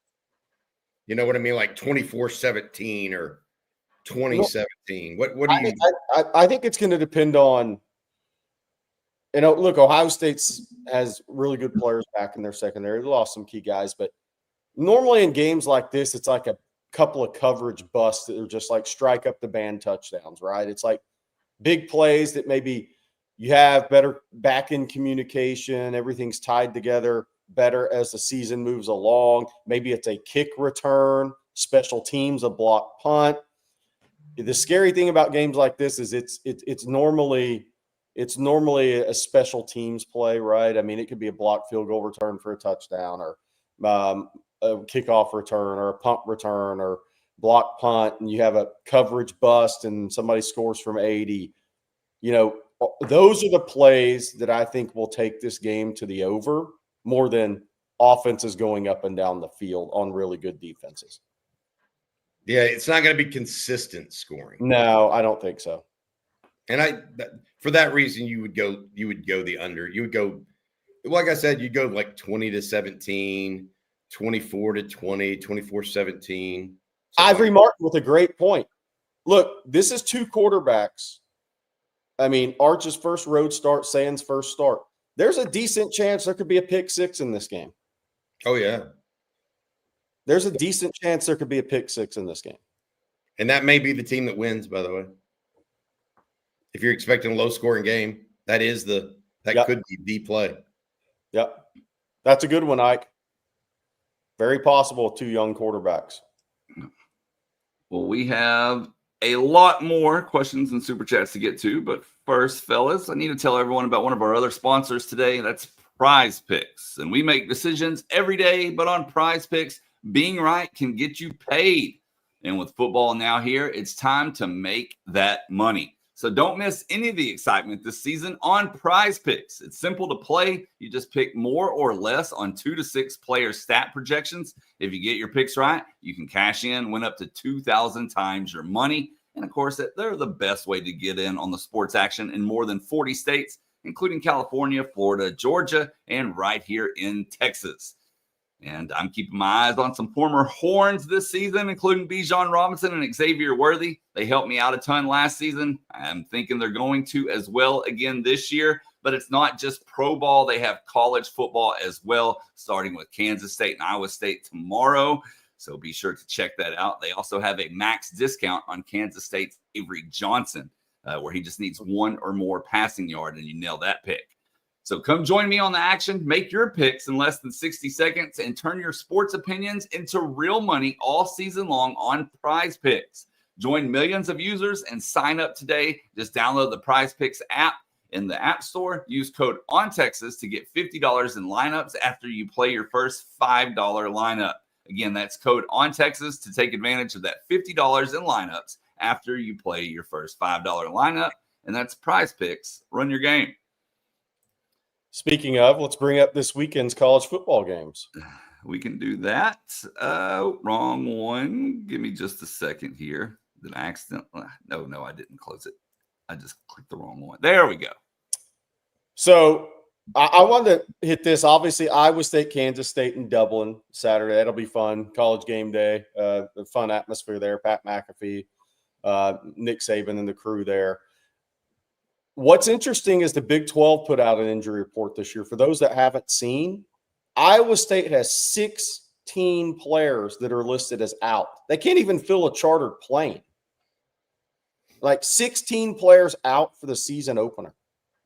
You know what I mean? Like 24-17 or 2017. What do you? I think it's going to depend on. Look, Ohio State has really good players back in their secondary. They lost some key guys, but normally in games like this, it's like a couple of coverage busts that are just like strike up the band touchdowns, right? It's like big plays that maybe you have better back end communication. Everything's tied together better as the season moves along. Maybe it's a kick return, special teams, a block punt. The scary thing about games like this is it's normally a special teams play, right? I mean, it could be a block field goal return for a touchdown, or a kickoff return, or a punt return, or block punt, and you have a coverage bust and somebody scores from 80. Those are the plays that I think will take this game to the over more than offenses going up and down the field on really good defenses. Yeah, it's not going to be consistent scoring. No, I don't think so. And for that reason, you would go the under. You would go, like I said, you'd go like 20-17, 24-20, 24-17. Ivory Martin with a great point. Look, this is two quarterbacks. I mean, Arch's first road start, Sand's first start. There's a decent chance there could be a pick six in this game. Oh, yeah. There's a decent chance there could be a pick six in this game. And that may be the team that wins, by the way. If you're expecting a low-scoring game, that could be the play. Yep. That's a good one, Ike. Very possible with two young quarterbacks. Well, we have a lot more questions and super chats to get to. But first, fellas, I need to tell everyone about one of our other sponsors today. That's Prize Picks. And we make decisions every day, but on Prize Picks, being right can get you paid. And with football now here, it's time to make that money. So don't miss any of the excitement this season on Prize Picks. It's simple to play. You just pick more or less on 2 to 6 player stat projections. If you get your picks right, you can cash in, win up to 2,000 times your money. And of course, they're the best way to get in on the sports action in more than 40 states, including California, Florida, Georgia, and right here in Texas. And I'm keeping my eyes on some former Horns this season, including Bijan Robinson and Xavier Worthy. They helped me out a ton last season. I'm thinking they're going to as well again this year. But it's not just pro ball. They have college football as well, starting with Kansas State and Iowa State tomorrow. So be sure to check that out. They also have a max discount on Kansas State's Avery Johnson, where he just needs 1 or more passing yard, and you nail that pick. So come join me on the action, make your picks in less than 60 seconds, and turn your sports opinions into real money all season long on Prize Picks. Join millions of users and sign up today. Just download the Prize Picks app in the App Store. Use code ONTEXAS to get $50 in lineups after you play your first $5 lineup. Again, that's code ONTEXAS to take advantage of that $50 in lineups after you play your first $5 lineup. And that's Prize Picks. Run your game. Speaking of, let's bring up this weekend's college football games. We can do that. Wrong one. Give me just a second here. Did I accidentally? No, I didn't close it. I just clicked the wrong one. There we go. So I wanted to hit this. Obviously, Iowa State, Kansas State in Dublin Saturday. That'll be fun. College game day. A fun atmosphere there. Pat McAfee, Nick Saban, and the crew there. What's interesting is the Big 12 put out an injury report this year. For those that haven't seen, Iowa State has 16 players that are listed as out. They can't even fill a chartered plane. Like 16 players out for the season opener.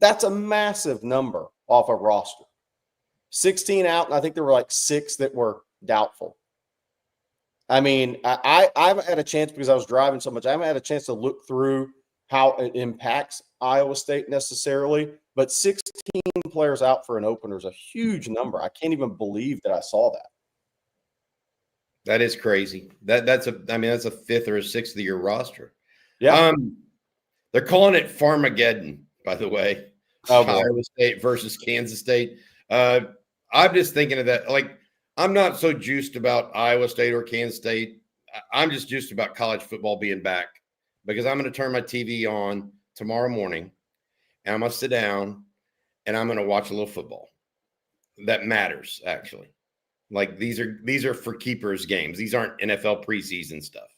That's a massive number off a roster. 16 out, and I think there were like 6 that were doubtful. I mean, I haven't had a chance because I was driving so much. I haven't had a chance to look through how it impacts Iowa State necessarily, but 16 players out for an opener is a huge number. I can't even believe that I saw that. That is crazy. That's a 5th or a 6th of the year roster. Yeah. They're calling it Farmageddon, by the way. Oh, Iowa State versus Kansas State. I'm just thinking of that. Like, I'm not so juiced about Iowa State or Kansas State. I'm just juiced about college football being back, because I'm going to turn my TV on tomorrow morning and I'm going to sit down and I'm going to watch a little football. That matters, actually. Like, these are for keepers games. These aren't NFL preseason stuff.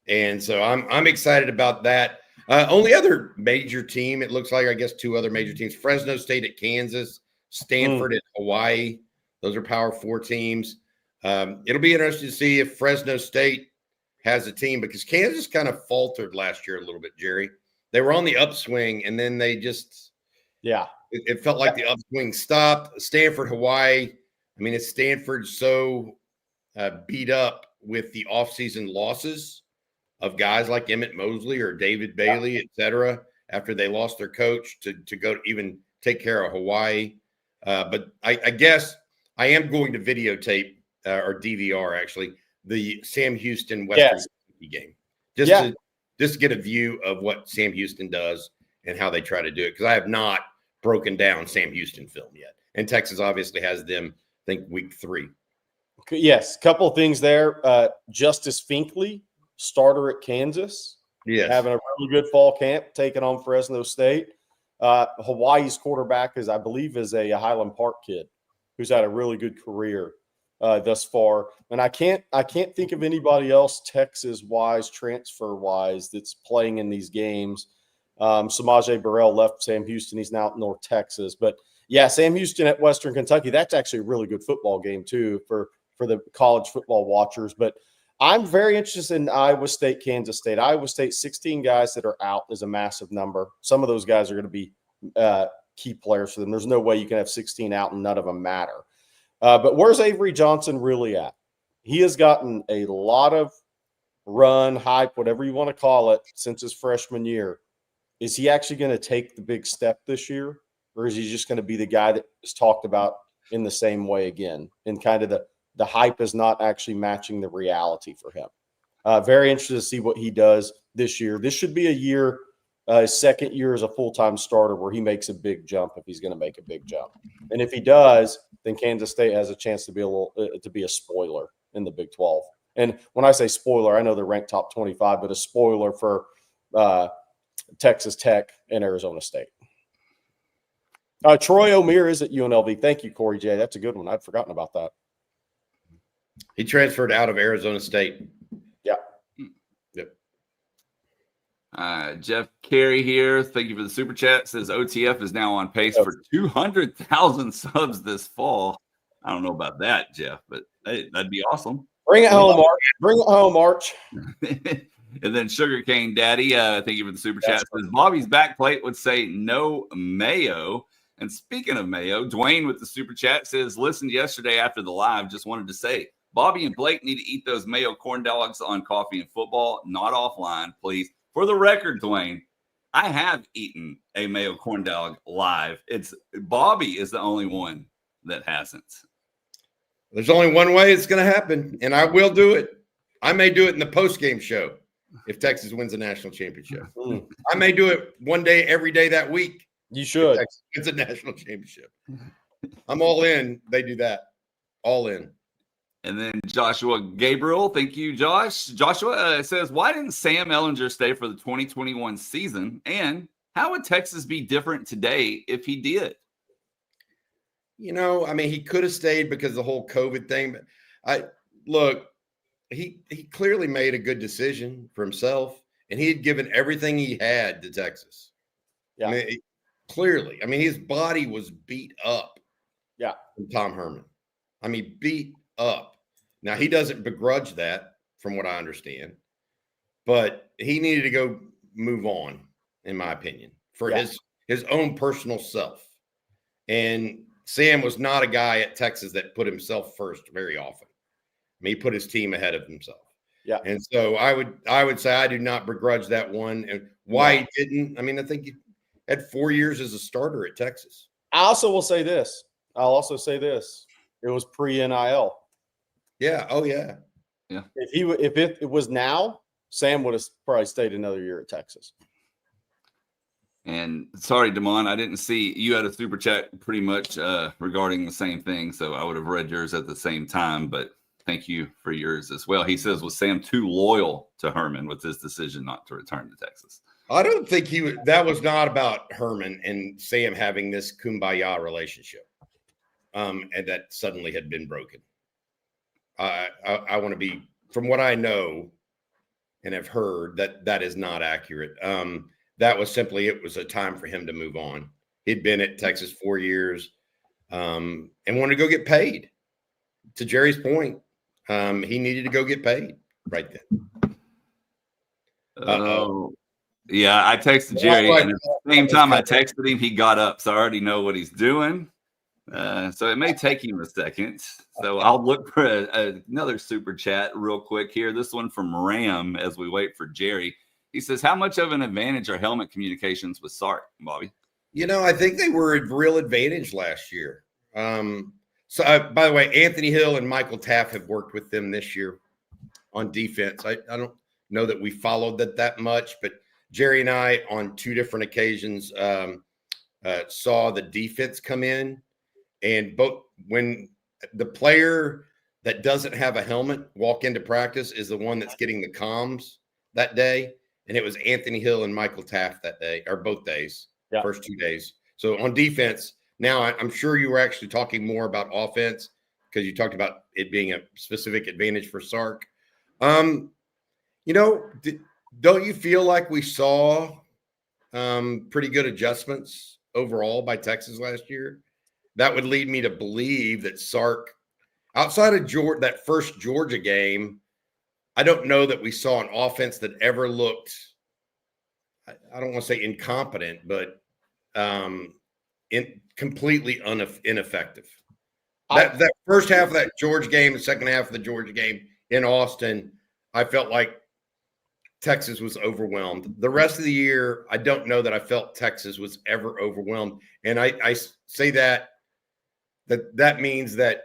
And so I'm excited about that. Only other major team, it looks like, I guess 2 other major teams, Fresno State at Kansas, Stanford at Hawaii. Those are Power 4 teams. It'll be interesting to see if Fresno State has a team, because Kansas kind of faltered last year a little bit, Jerry. They were on the upswing, and then they just – it felt like the upswing stopped. Stanford, Hawaii, I mean, is Stanford so beat up with the offseason losses of guys like Emmett Mosley or David Bailey, et cetera, after they lost their coach to go even take care of Hawaii? But I guess I am going to videotape or DVR, actually, the Sam Houston Western game, just to get a view of what Sam Houston does and how they try to do it, because I have not broken down Sam Houston film yet. And Texas obviously has them, I think, week 3. Yes, couple of things there. Justice Finkley, starter at Kansas, having a really good fall camp, taking on Fresno State. Hawaii's quarterback I believe is a Highland Park kid who's had a really good career thus far. And I can't think of anybody else Texas-wise, transfer-wise, that's playing in these games. Samaje Burrell left Sam Houston. He's now at North Texas. But, yeah, Sam Houston at Western Kentucky, that's actually a really good football game too for the college football watchers. But I'm very interested in Iowa State, Kansas State. Iowa State, 16 guys that are out is a massive number. Some of those guys are going to be key players for them. There's no way you can have 16 out and none of them matter. But where's Avery Johnson really at? He has gotten a lot of run, hype, whatever you want to call it, since his freshman year. Is he actually going to take the big step this year? Or is he just going to be the guy that is talked about in the same way again? And kind of the hype is not actually matching the reality for him. Very interested to see what he does this year. This should be a year, his second year as a full-time starter, where he makes a big jump if he's going to make a big jump. And if he does, then Kansas State has a chance to be a spoiler in the Big 12. And when I say spoiler, I know they're ranked top 25, but a spoiler for Texas Tech and Arizona State. Troy O'Meara is at UNLV. Thank you, Corey J. That's a good one. I'd forgotten about that. He transferred out of Arizona State. Yeah. Yep. Jeff Carey here. Thank you for the super chat. Says OTF is now on pace for 200,000 subs this fall. I don't know about that, Jeff, but hey, that'd be awesome. Bring it home, March. Bring it home, March. And then Sugarcane Daddy, thank you for the super chat. Says Bobby's backplate would say no mayo. And speaking of mayo, Dwayne with the super chat says, listened yesterday after the live, just wanted to say, Bobby and Blake need to eat those mayo corn dogs on Coffee and Football, not offline, please. For the record, Dwayne, I have eaten a mayo corn dog live. It's Bobby is the only one that hasn't. There's only one way it's going to happen, and I will do it. I may do it in the post-game show if Texas wins a national championship. I may do it one day, every day that week. You should. Texas wins a national championship. I'm all in. They do that. All in. And then Joshua Gabriel, thank you, Josh. Joshua says, why didn't Sam Ehlinger stay for the 2021 season? And how would Texas be different today if he did? I mean, he could have stayed because of the whole COVID thing. But he clearly made a good decision for himself, and he had given everything he had to Texas. Yeah. I mean, clearly. I mean, his body was beat up. Yeah. From Tom Herman. I mean, beat up. Now, he doesn't begrudge that, from what I understand, but he needed to go move on, in my opinion, for his own personal self. And Sam was not a guy at Texas that put himself first very often. I mean, he put his team ahead of himself. Yeah. And so I would say I do not begrudge that one. And why he didn't, I mean, I think he had 4 years as a starter at Texas. I also will say this. I'll also say this. It was pre-NIL. Yeah. Oh, yeah. Yeah. If it was now, Sam would have probably stayed another year at Texas. And sorry, Damon, I didn't see you had a super chat pretty much regarding the same thing. So I would have read yours at the same time, but thank you for yours as well. He says, was Sam too loyal to Herman with his decision not to return to Texas? I don't think that was not about Herman and Sam having this kumbaya relationship. And that suddenly had been broken. I want to be, from what I know and have heard, that is not accurate. That was simply, it was a time for him to move on. He'd been at Texas 4 years and wanted to go get paid. To Jerry's point, he needed to go get paid right then. Oh, yeah. I texted Jerry, and at the same time I texted him, he got up. So I already know what he's doing. So it may take him a second. So I'll look for another super chat real quick here. This one from Ram as we wait for Jerry. He says, how much of an advantage are helmet communications with Sark, Bobby? I think they were a real advantage last year. So, by the way, Anthony Hill and Michael Taft have worked with them this year on defense. I don't know that we followed that much, but Jerry and I on two different occasions saw the defense come in. And both when the player that doesn't have a helmet walk into practice is the one that's getting the comms that day. And it was Anthony Hill and Michael Taft that day, or both days, first 2 days. So on defense, now I'm sure you were actually talking more about offense because you talked about it being a specific advantage for Sark. Don't you feel like we saw pretty good adjustments overall by Texas last year? That would lead me to believe that Sark, outside of that first Georgia game, I don't know that we saw an offense that ever looked, I don't want to say incompetent, but completely ineffective. That first half of that Georgia game, the second half of the Georgia game in Austin, I felt like Texas was overwhelmed. The rest of the year, I don't know that I felt Texas was ever overwhelmed. And I say that means that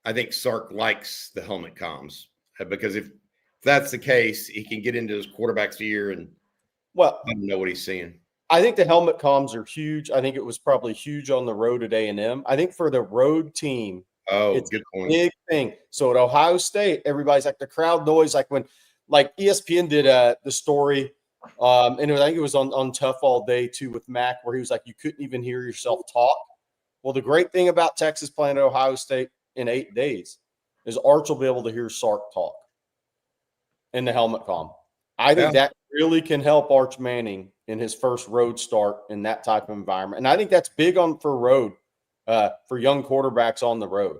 I think Sark likes the helmet comms, because if that's the case, he can get into his quarterback's ear and I don't know what he's seeing. I think the helmet comms are huge. I think it was probably huge on the road at A&M. I think for the road team, it's good point. A big thing. So at Ohio State, everybody's like the crowd noise, like when ESPN did the story, and I think it was on Tough All Day too with Mac, where he was like, you couldn't even hear yourself talk. Well, the great thing about Texas playing at Ohio State in 8 days is Arch will be able to hear Sark talk in the helmet comm. I think that really can help Arch Manning in his first road start in that type of environment. And I think that's big for young quarterbacks on the road,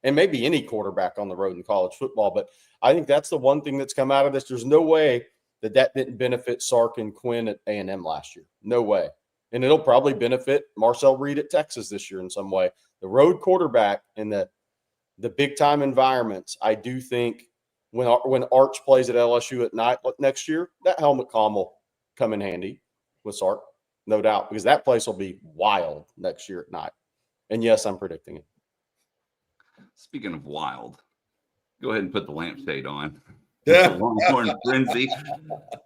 and maybe any quarterback on the road in college football. But I think that's the one thing that's come out of this. There's no way that didn't benefit Sark and Quinn at A&M last year. No way. And it'll probably benefit Marcel Reed at Texas this year in some way. The road quarterback in the big-time environments, I do think when Arch plays at LSU at night next year, that helmet comm will come in handy with Sark, no doubt, because that place will be wild next year at night. And, yes, I'm predicting it. Speaking of wild, go ahead and put the lampshade on. Longhorn Frenzy.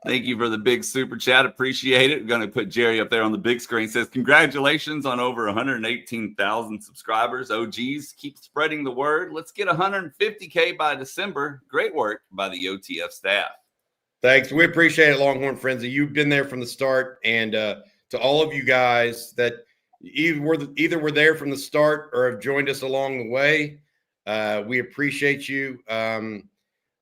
Thank you for the big super chat. Appreciate it. We're going to put Jerry up there on the big screen. Says, congratulations on over 118,000 subscribers. OGs, keep spreading the word. Let's get 150K by December. Great work by the OTF staff. Thanks. We appreciate it, Longhorn Frenzy. You've been there from the start. And to all of you guys that, either we're there from the start or have joined us along the way. We appreciate you. I'm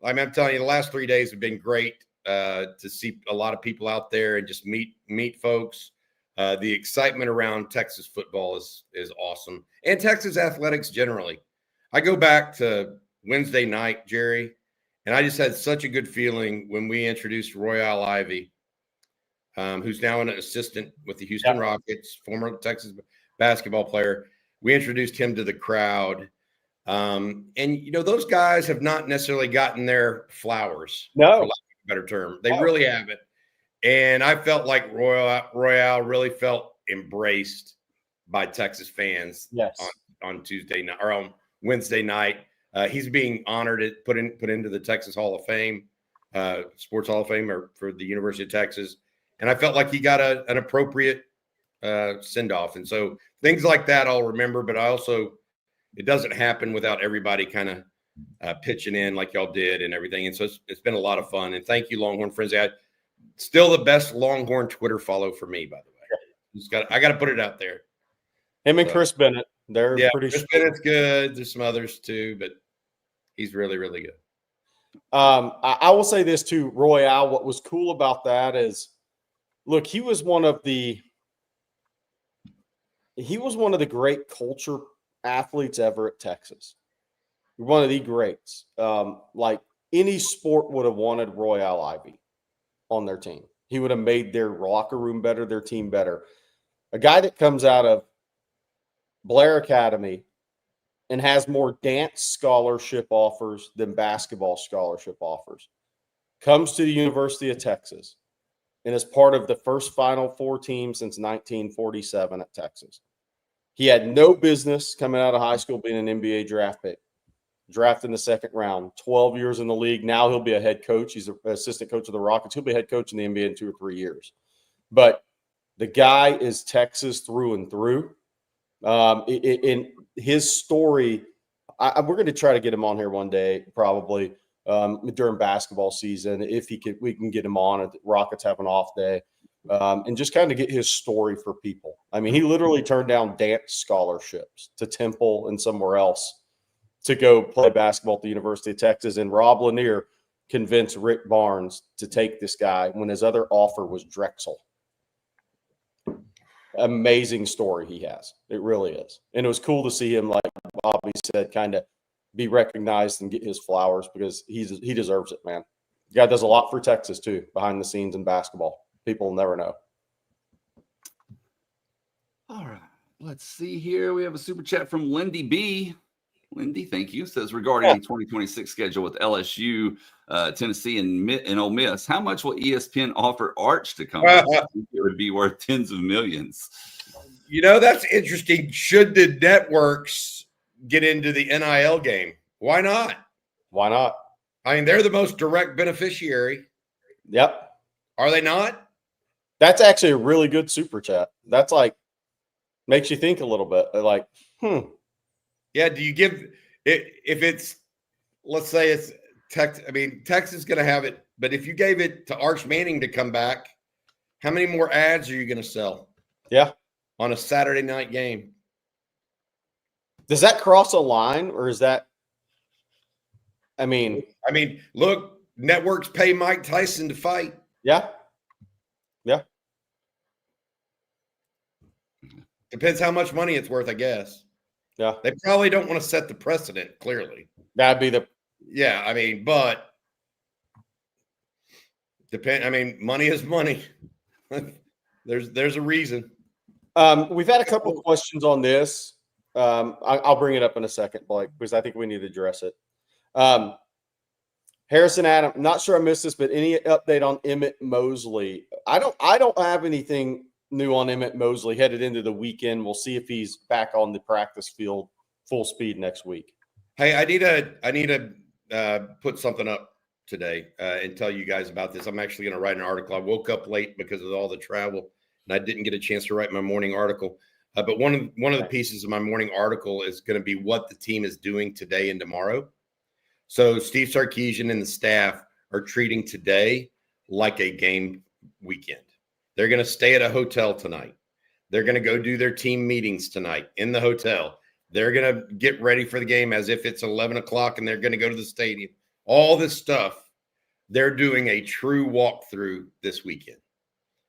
telling you, the last 3 days have been great to see a lot of people out there and just meet folks. The excitement around Texas football is awesome, and Texas athletics generally. I go back to Wednesday night, Jerry, and I just had such a good feeling when we introduced Royale Ivy, who's now an assistant with the Houston Rockets, former Texas basketball player. We introduced him to the crowd. And, those guys have not necessarily gotten their flowers, for lack of a better term. They really haven't. And I felt like Royale really felt embraced by Texas fans on Tuesday night or on Wednesday night. He's being honored, put into the Texas Hall of Fame, Sports Hall of Fame for the University of Texas. And I felt like he got an appropriate send-off. And so things like that I'll remember, but it doesn't happen without everybody kind of pitching in like y'all did and everything. And so it's been a lot of fun. And thank you, Longhorn friends. Still the best Longhorn Twitter follow for me, by the way. I got to put it out there. Him and Chris Bennett. They're pretty Chris Bennett's good. There's some others too, but he's really, really good. I will say this too, Royale. What was cool about that is, look, he was one of the great culture athletes ever at Texas. One of the greats. Like any sport would have wanted Royale Ivy on their team. He would have made their locker room better, their team better. A guy that comes out of Blair Academy and has more dance scholarship offers than basketball scholarship offers, comes to the University of Texas and is part of the first Final Four team since 1947 at Texas. He had no business coming out of high school being an NBA draft pick. Drafted in the second round, 12 years in the league. Now he'll be a head coach. He's an assistant coach of the Rockets. He'll be a head coach in the NBA in 2 or 3 years. But the guy is Texas through and through. In his story, we're going to try to get him on here one day, probably during basketball season. If we can get him on. The Rockets have an off day. And just kind of get his story for people. I mean, he literally turned down dance scholarships to Temple and somewhere else to go play basketball at the University of Texas. And Rob Lanier convinced Rick Barnes to take this guy when his other offer was Drexel. Amazing story he has. It really is. And it was cool to see him, like Bobby said, kind of be recognized and get his flowers because he deserves it, man. The guy does a lot for Texas, too, behind the scenes in basketball. People will never know. All right. Let's see here. We have a super chat from Lindy B. Lindy, thank you. Says regarding the 2026 schedule with LSU, Tennessee, and Ole Miss, how much will ESPN offer Arch to come? It would be worth tens of millions. That's interesting. Should the networks get into the NIL game? Why not? Why not? I mean, they're the most direct beneficiary. Yep. Are they not? That's actually a really good super chat. That's like makes you think a little bit. Like, Yeah, do you give it if it's, let's say it's Texas? I mean, Texas is going to have it, but if you gave it to Arch Manning to come back, how many more ads are you going to sell? Yeah, on a Saturday night game. Does that cross a line, or is that? I mean, look, networks pay Mike Tyson to fight. Yeah. Depends how much money it's worth, I guess. Yeah. They probably don't want to set the precedent, clearly. That'd be but money is money. There's a reason. We've had a couple of questions on this. I'll bring it up in a second, Blake, because I think we need to address it. Harrison Adam, not sure I missed this, but any update on Emmett Mosley? I don't have anything new on Emmett Mosley headed into the weekend. We'll see if he's back on the practice field full speed next week. Hey, I need to put something up today and tell you guys about this. I'm actually going to write an article. I woke up late because of all the travel, and I didn't get a chance to write my morning article. But one of the pieces of my morning article is going to be what the team is doing today and tomorrow. So Steve Sarkisian and the staff are treating today like a game weekend. They're going to stay at a hotel tonight. They're going to go do their team meetings tonight in the hotel. They're going to get ready for the game as if it's 11 o'clock and they're going to go to the stadium. All this stuff, they're doing a true walkthrough this weekend.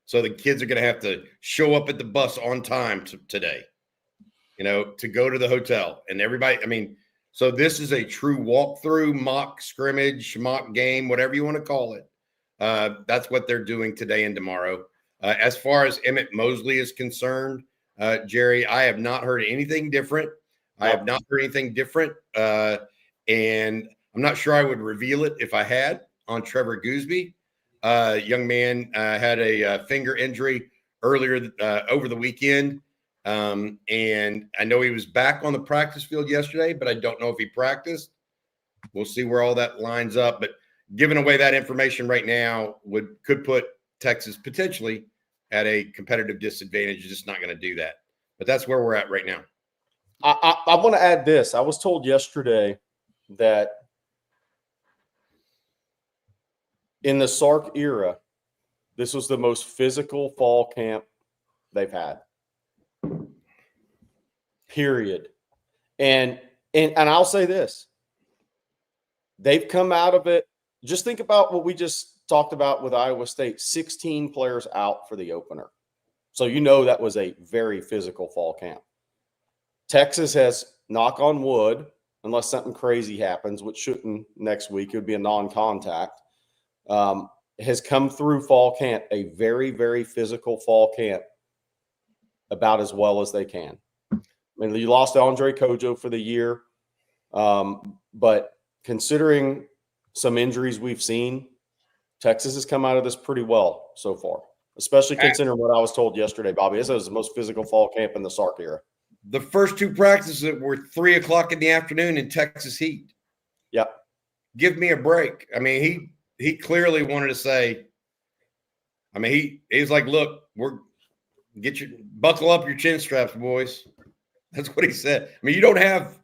So the kids are going to have to show up at the bus on time today, to go to the hotel. And everybody, so this is a true walkthrough, mock scrimmage, mock game, whatever you want to call it. That's what they're doing today and tomorrow. As far as Emmett Mosley is concerned, Jerry, I have not heard anything different. I have not heard anything different. And I'm not sure I would reveal it if I had on Trevor Gooseby. Young man had a finger injury earlier over the weekend. And I know he was back on the practice field yesterday, but I don't know if he practiced. We'll see where all that lines up. But giving away that information right now could put Texas potentially at a competitive disadvantage. Just not going to do that. But that's where we're at right now. I want to add this. I was told yesterday that in the Sark era, this was the most physical fall camp they've had. Period. And I'll say this. They've come out of it. Just think about what we just talked about with Iowa State. 16 players out for the opener. So that was a very physical fall camp. Texas has, knock on wood, unless something crazy happens, which shouldn't next week, it would be a non-contact, has come through fall camp, a very, very physical fall camp, about as well as they can. You lost Andre Kojo for the year, but considering some injuries we've seen, Texas has come out of this pretty well so far, especially considering what I was told yesterday, Bobby. This was the most physical fall camp in the Sark era. The first two practices were 3 o'clock in the afternoon in Texas heat. Yep. Give me a break. He clearly wanted to say, he's like, look, buckle up your chin straps, boys. That's what he said. You have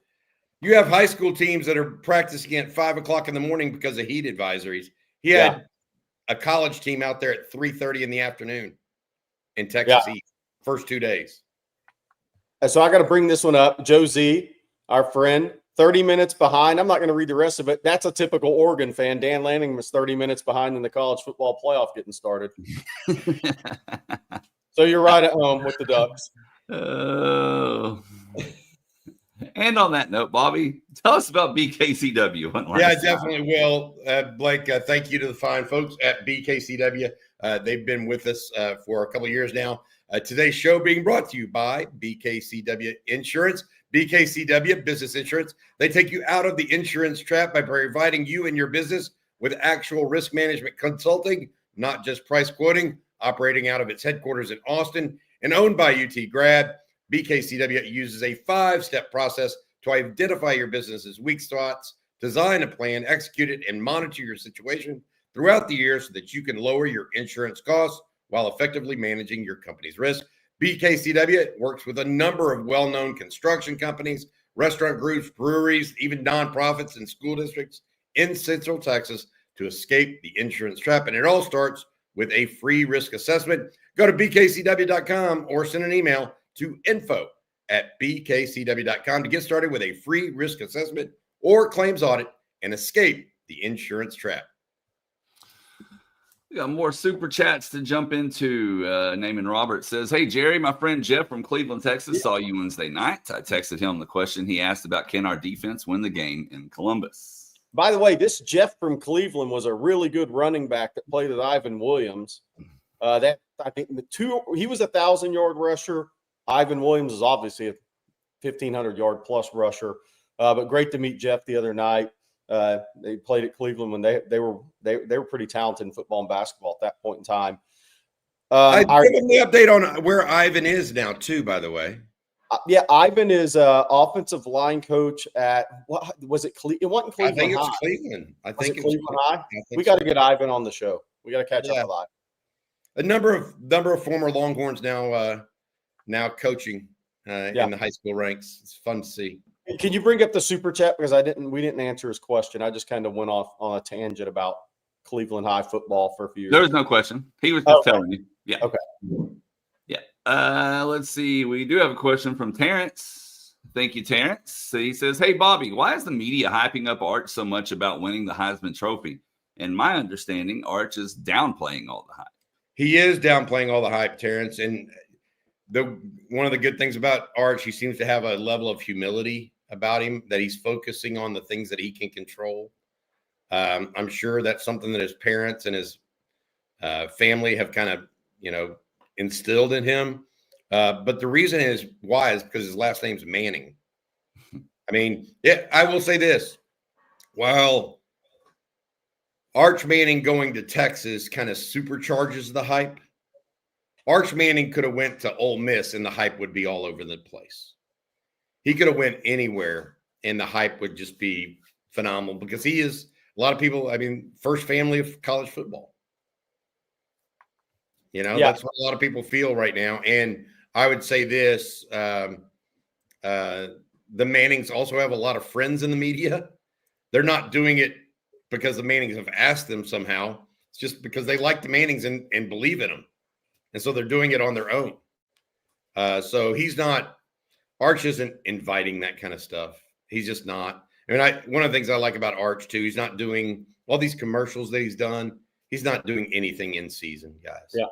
high school teams that are practicing at 5 o'clock in the morning because of heat advisories. He had a college team out there at 3:30 in the afternoon in Texas heat, first 2 days. And so I got to bring this one up. Joe Z, our friend, 30 minutes behind. I'm not going to read the rest of it. That's a typical Oregon fan. Dan Lanning was 30 minutes behind in the college football playoff getting started. So you're right at home with the Ducks. Oh. And on that note, Bobby, tell us about BKCW. Yeah, I definitely will. Blake, thank you to the fine folks at BKCW. They've been with us for a couple of years now. Today's show being brought to you by BKCW Insurance. BKCW Business Insurance. They take you out of the insurance trap by providing you and your business with actual risk management consulting, not just price quoting. Operating out of its headquarters in Austin and owned by UT Grad, BKCW uses a 5-step process to identify your business's weak spots, design a plan, execute it, and monitor your situation throughout the year so that you can lower your insurance costs while effectively managing your company's risk. BKCW works with a number of well-known construction companies, restaurant groups, breweries, even nonprofits and school districts in Central Texas to escape the insurance trap. And it all starts with a free risk assessment. Go to bkcw.com or send an email to info@bkcw.com to get started with a free risk assessment or claims audit and escape the insurance trap. We got more super chats to jump into. Naaman Roberts says, hey, Jerry, my friend Jeff from Cleveland, Texas, saw you Wednesday night. I texted him the question he asked about, can our defense win the game in Columbus? By the way, this Jeff from Cleveland was a really good running back that played with Ivan Williams. I think he was a 1,000-yard rusher. Ivan Williams is obviously a 1,500-yard plus rusher. But great to meet Jeff the other night. They played at Cleveland when they were pretty talented in football and basketball at that point in time. I give him the update on where Ivan is now too, by the way. Ivan is offensive line coach at what was it? It wasn't Cleveland. I think it was High. Cleveland. I think it was Cleveland High. We got to get Ivan on the show. We got to catch up with Ivan. A number of former Longhorns now coaching in the high school ranks. It's fun to see. Can you bring up the super chat because we didn't answer his question. I just kind of went off on a tangent about Cleveland High football for a few years. There was no question. He was just telling you. Yeah. Okay. Yeah. Let's see. We do have a question from Terrence. Thank you, Terrence. So he says, hey, Bobby, why is the media hyping up Arch so much about winning the Heisman Trophy? In my understanding, Arch is downplaying all the hype. He is downplaying all the hype, Terrence. And one of the good things about Arch, he seems to have a level of humility about him, that he's focusing on the things that he can control. I'm sure that's something that his parents and his family have kind of, instilled in him. But the reason is why is because his last name's Manning. I mean, I will say this. While Arch Manning going to Texas kind of supercharges the hype, Arch Manning could have went to Ole Miss and the hype would be all over the place. He could have went anywhere and the hype would just be phenomenal because he is, a lot of people, first family of college football. That's what a lot of people feel right now. And I would say this, the Mannings also have a lot of friends in the media. They're not doing it because the Mannings have asked them somehow. It's just because they like the Mannings and believe in them. And so they're doing it on their own. So Arch isn't inviting that kind of stuff. He's just not. One of the things I like about Arch too, he's not doing all these commercials that he's done. He's not doing anything in season, guys. Yeah.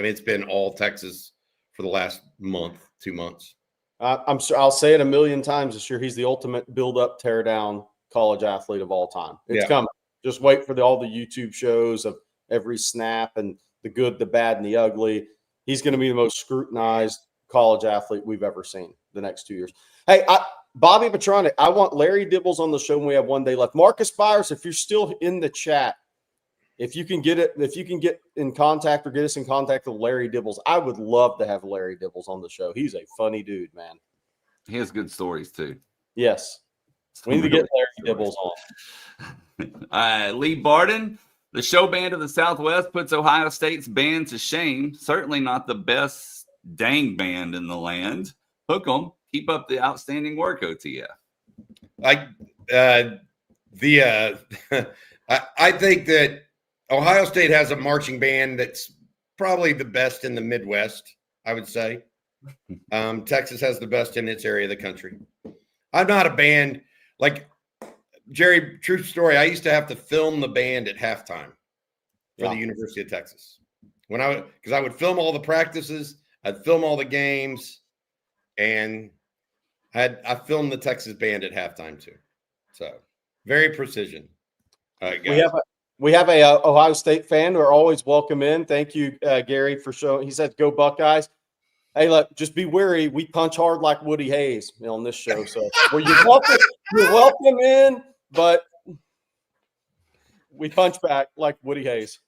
It's been all Texas for the last month, 2 months. I'm sure I'll say it a million times this year. He's the ultimate build up, tear down college athlete of all time. It's coming. Just wait for all the YouTube shows of every snap and the good, the bad, and the ugly. He's going to be the most scrutinized college athlete we've ever seen the next 2 years. Hey, Bobby Petronic, I want Larry Dibbles on the show when we have one day left. Marcus Byers, if you're still in the chat, if you can get in contact or get us in contact with Larry Dibbles, I would love to have Larry Dibbles on the show. He's a funny dude, man. He has good stories too. Yes. We need to get Larry Dibbles on. Lee Barden, the show band of the Southwest puts Ohio State's band to shame. Certainly not the best dang band in the land. Hook 'em. Keep up the outstanding work, OTF. I think that Ohio State has a marching band that's probably the best in the Midwest, I would say. Texas has the best in its area of the country. I'm not a band like Jerry. True story. I used to have to film the band at halftime for the University of Texas because I would film all the practices, I'd film all the games, and I filmed the Texas band at halftime too. So very precision. All right, guys. We have a Ohio State fan who are always welcome in. Thank you, Gary, for showing. He said, "Go Buckeyes." Hey, look, just be wary. We punch hard like Woody Hayes on this show. So you're welcome in, but we punch back like Woody Hayes.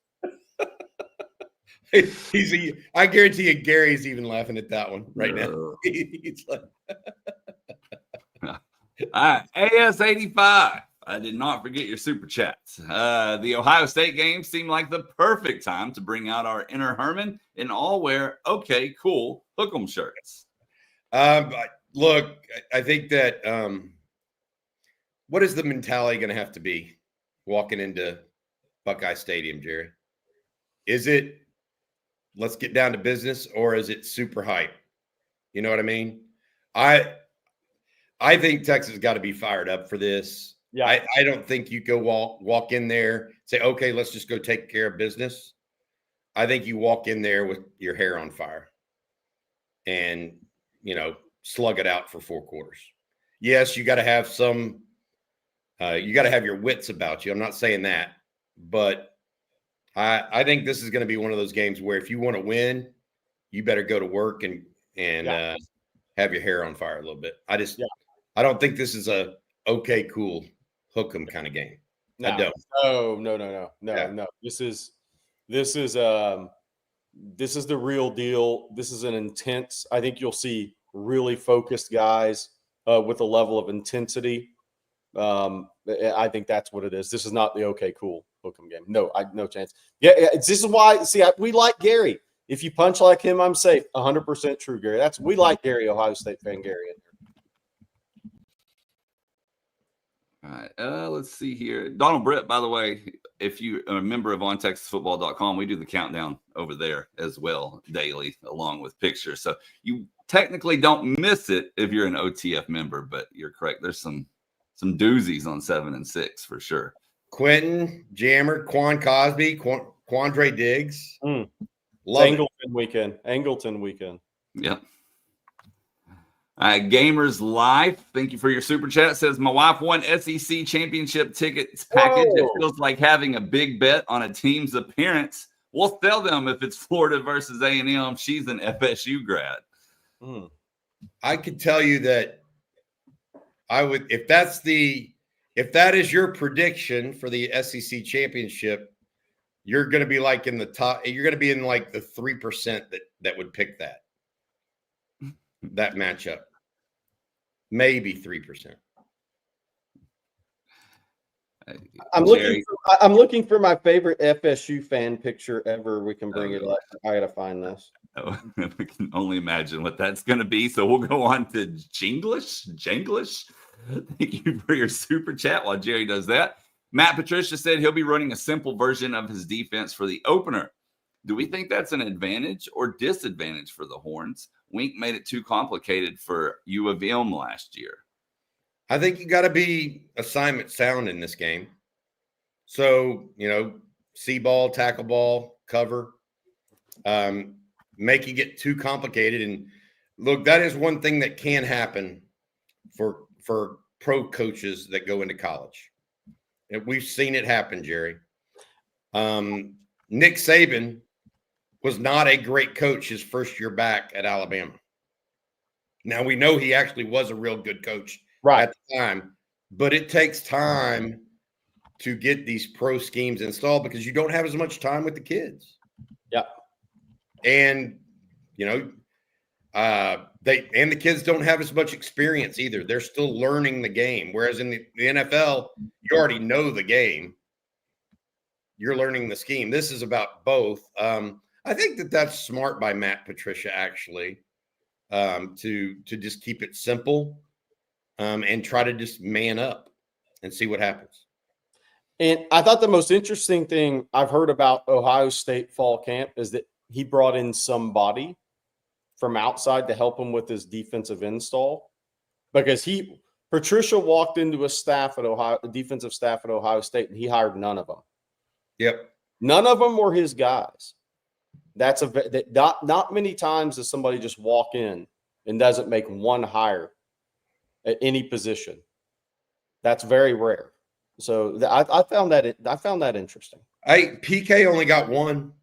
I guarantee you, Gary's even laughing at that one right now. He's like, all right, AS85. I did not forget your super chats. The Ohio State game seemed like the perfect time to bring out our inner Herman and all wear okay, cool hook 'em shirts. Look, I think that what is the mentality going to have to be walking into Buckeye Stadium, Jerry? Is it let's get down to business, or is it super hype? You know what I mean? I think Texas got to be fired up for this. Yeah, I don't think you go walk in there, say, okay, let's just go take care of business. I think you walk in there with your hair on fire and, slug it out for 4 quarters. Yes, you got to have you got to have your wits about you. I'm not saying that, but I think this is going to be one of those games where if you want to win, you better go to work and have your hair on fire a little bit. I don't think this is a okay, cool, hook 'em kind of game. No, I don't. No. This is the real deal. This is an intense. I think you'll see really focused guys with a level of intensity. I think that's what it is. This is not the okay, cool hook 'em game. No chance. Yeah, this is why. See, we like Gary. If you punch like him, I'm safe. 100% true, Gary. We like Gary, Ohio State fan Gary. All right, let's see here. Donald Britt, by the way, if you're a member of ontexasfootball.com, we do the countdown over there as well daily, along with pictures. So you technically don't miss it if you're an OTF member, but you're correct. There's some doozies on 7 and 6 for sure. Quentin, Jammer, Quan Cosby, Quandre Diggs. Angleton weekend. Yep. Gamers Life, thank you for your super chat. Says my wife won SEC championship tickets package. Whoa. It feels like having a big bet on a team's appearance. We'll sell them if it's Florida versus A&M. She's an FSU grad. I could tell you that I would, if that is your prediction for the SEC championship, you're going to be like in the top. You're going to be in like the 3% that would pick that matchup. Maybe 3%. I'm looking for my favorite FSU fan picture ever. We can bring it up. I gotta find this. Oh, we can only imagine what that's going to be. So we'll go on to Jinglish. Thank you for your super chat while Jerry does that. Matt Patricia said he'll be running a simple version of his defense for the opener. Do we think that's an advantage or disadvantage for the Horns? Wink made it too complicated for U of M last year. I think you got to be assignment sound in this game. So, see ball, tackle ball, cover, making it too complicated. And look, that is one thing that can happen for pro coaches that go into college. And we've seen it happen, Jerry. Nick Saban was not a great coach his first year back at Alabama. Now, we know he actually was a real good coach at the time, but it takes time to get these pro schemes installed because you don't have as much time with the kids. Yeah. And, the kids don't have as much experience either. They're still learning the game. Whereas in the NFL, you already know the game. You're learning the scheme. This is about both. I think that's smart by Matt Patricia, actually, to just keep it simple and try to just man up and see what happens. And I thought the most interesting thing I've heard about Ohio State fall camp is that he brought in somebody from outside to help him with his defensive install, because Patricia walked into a defensive staff at Ohio State, and he hired none of them. Yep. None of them were his guys. Not many times does somebody just walk in and doesn't make one hire at any position. That's very rare. So I found that interesting. PK only got one.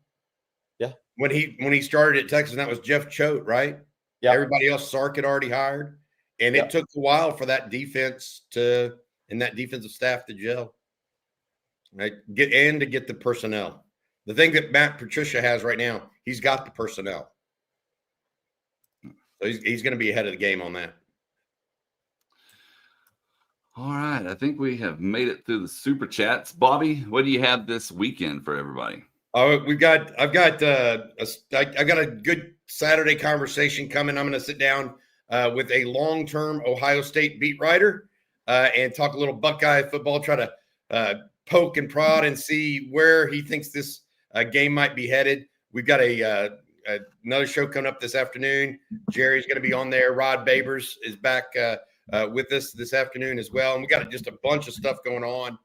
Yeah. When he started at Texas, and that was Jeff Choate, right? Yeah. Everybody else Sark had already hired. And it took a while for that defense and that defensive staff to gel. Right? To get the personnel. The thing that Matt Patricia has right now, he's got the personnel. So he's going to be ahead of the game on that. All right. I think we have made it through the super chats. Bobby, what do you have this weekend for everybody? I've got a good Saturday conversation coming. I'm going to sit down with a long-term Ohio State beat writer and talk a little Buckeye football, try to poke and prod and see where he thinks this game might be headed. We've got another show coming up this afternoon. Jerry's going to be on there. Rod Babers is back with us this afternoon as well. And we got just a bunch of stuff going on.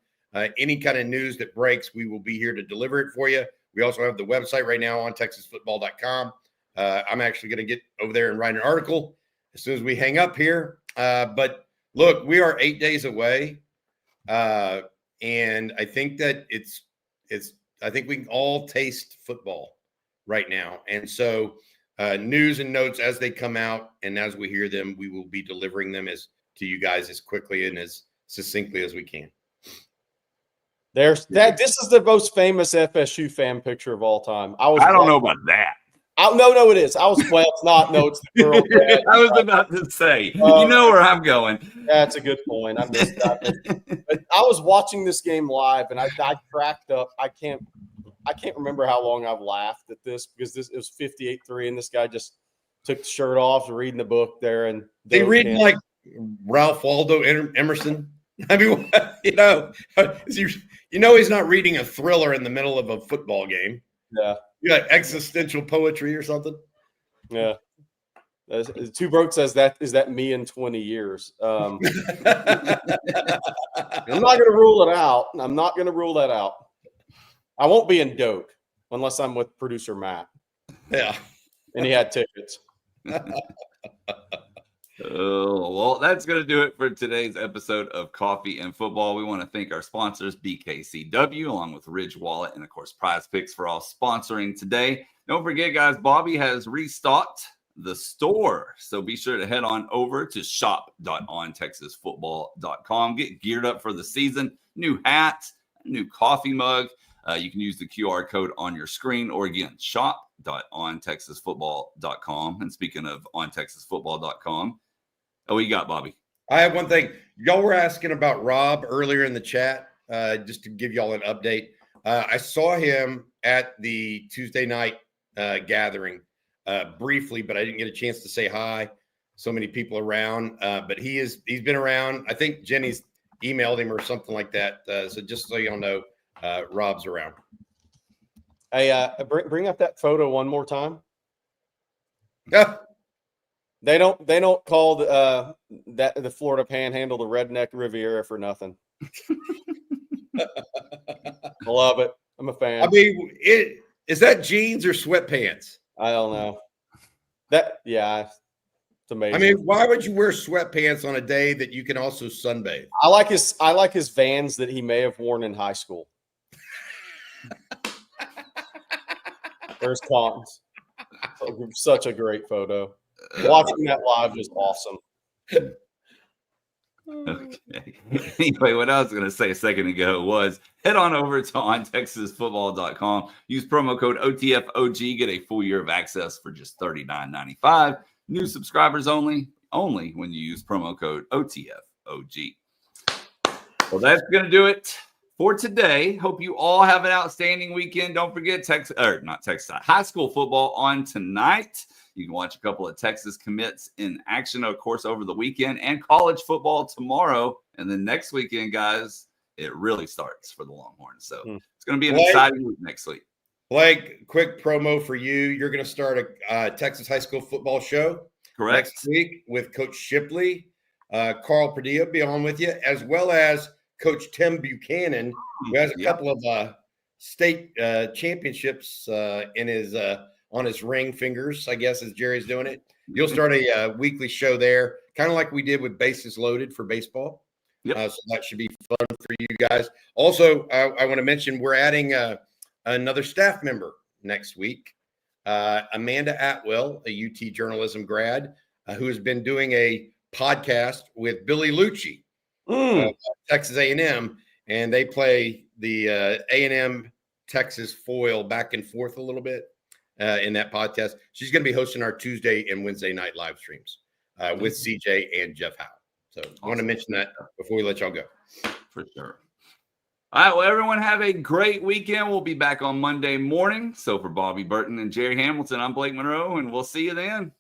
Any kind of news that breaks, we will be here to deliver it for you. We also have the website right now on TexasFootball.com. I'm actually going to get over there and write an article as soon as we hang up here. But look, we are 8 days away. And I think that I think we can all taste football right now. And so news and notes as they come out and as we hear them, we will be delivering them to you guys as quickly and as succinctly as we can. This is the most famous FSU fan picture of all time. I don't know about that. No, it is. It's not. No, it's the girl. I was about to say, you know where I'm going. That's a good point. I missed that. But I was watching this game live, and I cracked up. I can't remember how long I've laughed at this because it was 58-3, and this guy just took the shirt off, reading the book there, and they reading like Ralph Waldo Emerson. I mean, he's not reading a thriller in the middle of a football game. Yeah. You got existential poetry or something? Yeah. Two Broke says that is that me in 20 years. I'm not going to rule it out. I'm not going to rule that out. I won't be in Doak unless I'm with producer Matt. Yeah. And he had tickets. Oh, well, that's going to do it for today's episode of Coffee and Football. We want to thank our sponsors, BKCW, along with Ridge Wallet, and, of course, Prize Picks for all sponsoring today. Don't forget, guys, Bobby has restocked the store. So be sure to head on over to shop.ontexasfootball.com. Get geared up for the season. New hat, new coffee mug. You can use the QR code on your screen, or again, shop.ontexasfootball.com. And speaking of ontexasfootball.com, what you got, Bobby? I have one thing. Y'all were asking about Rob earlier in the chat, just to give y'all an update. I saw him at the Tuesday night gathering briefly, but I didn't get a chance to say hi. So many people around, but he's been around. I think Jenny's emailed him or something like that. So just so y'all know, Rob's around. Hey, bring up that photo one more time. Yeah. They don't call the Florida Panhandle the Redneck Riviera for nothing. I love it. I'm a fan. I mean, is that jeans or sweatpants? I don't know. It's amazing. I mean, why would you wear sweatpants on a day that you can also sunbathe? I like his Vans that he may have worn in high school. There's Cons. Such a great photo. Watching that live was awesome. Okay. Anyway, what I was going to say a second ago was head on over to ontexasfootball.com. Use promo code OTFOG. Get a full year of access for just $39.95. New subscribers only when you use promo code OTFOG. Well, that's going to do it for today. Hope you all have an outstanding weekend. Don't forget high school football on tonight. You can watch a couple of Texas commits in action, of course, over the weekend, and college football tomorrow. And then next weekend, guys, it really starts for the Longhorns. So it's going to be an exciting week next week. Blake, quick promo for you. You're going to start a Texas high school football show next week with Coach Shipley. Carl Padilla be on with you, as well as Coach Tim Buchanan, who has a couple of state championships in his on his ring fingers, I guess, as Jerry's doing it. You'll start a weekly show there, kind of like we did with Bases Loaded for baseball. So that should be fun for you guys. Also, I want to mention we're adding another staff member next week, Amanda Atwell, a UT journalism grad, who has been doing a podcast with Billy Lucci, Texas A&M, and they play the A&M Texas foil back and forth a little bit in that podcast. She's going to be hosting our Tuesday and Wednesday night live streams with CJ and Jeff Howe. So I want to mention that before we let y'all go. For sure. All right, well, everyone have a great weekend. We'll be back on Monday morning. So for Bobby Burton and Jerry Hamilton, I'm Blake Monroe, and we'll see you then.